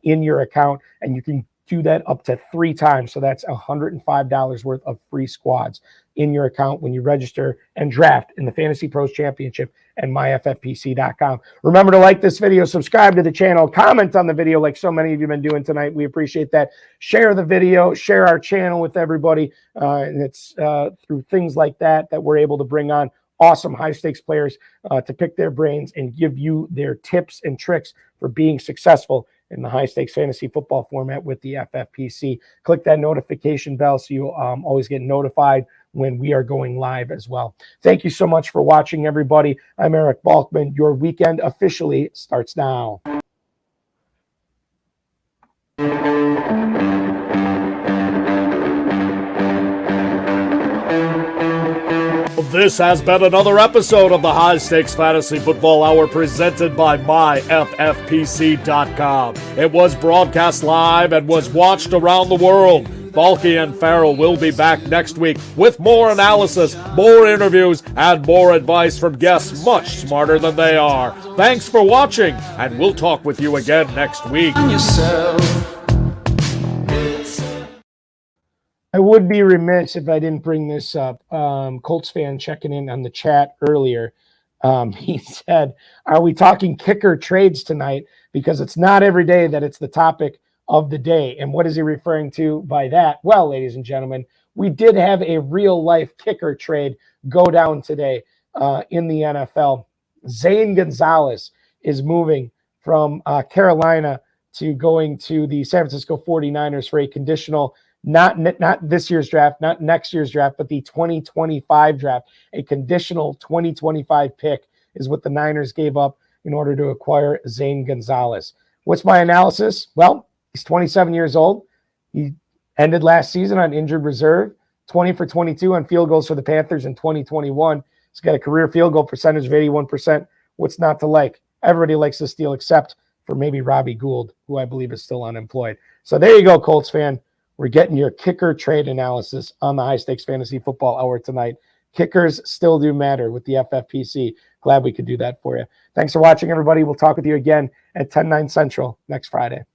Speaker 1: in your account. And you can do that up to 3 times. So that's $105 worth of free squads in your account when you register and draft in the Fantasy Pros Championship and myffpc.com. Remember to like this video, subscribe to the channel, comment on the video like so many of you have been doing tonight. We appreciate that. Share the video, share our channel with everybody. And it's through things like that that we're able to bring on awesome high-stakes players to pick their brains and give you their tips and tricks for being successful in the high-stakes fantasy football format with the FFPC. Click that notification bell so you always get notified when we are going live as well. Thank you so much for watching, everybody. I'm Eric Balkman. Your weekend officially starts now.
Speaker 3: This has been another episode of the High Stakes Fantasy Football Hour presented by myffpc.com. It was broadcast live and was watched around the world. Balky and Farrell will be back next week with more analysis, more interviews, and more advice from guests much smarter than they are. Thanks for watching, and we'll talk with you again next week.
Speaker 1: I would be remiss if I didn't bring this up. Colts fan checking in on the chat earlier. He said, are we talking kicker trades tonight? Because it's not every day that it's the topic of the day. And what is he referring to by that? Well, ladies and gentlemen, we did have a real life kicker trade go down today in the NFL. Zane Gonzalez is moving from Carolina to going to the San Francisco 49ers for a conditional, not this year's draft, not next year's draft, but the 2025 draft. A conditional 2025 pick is what the Niners gave up in order to acquire Zane Gonzalez. What's my analysis? Well, he's 27 years old. He ended last season on injured reserve, 20 for 22 on field goals for the Panthers in 2021. He's got a career field goal percentage of 81%. What's not to like? Everybody likes this deal except for maybe Robbie Gould, who I believe is still unemployed. So there you go, Colts fan. We're getting your kicker trade analysis on the High Stakes Fantasy Football Hour tonight. Kickers still do matter with the FFPC. Glad we could do that for you. Thanks for watching, everybody. We'll talk with you again at 10/9 Central next Friday.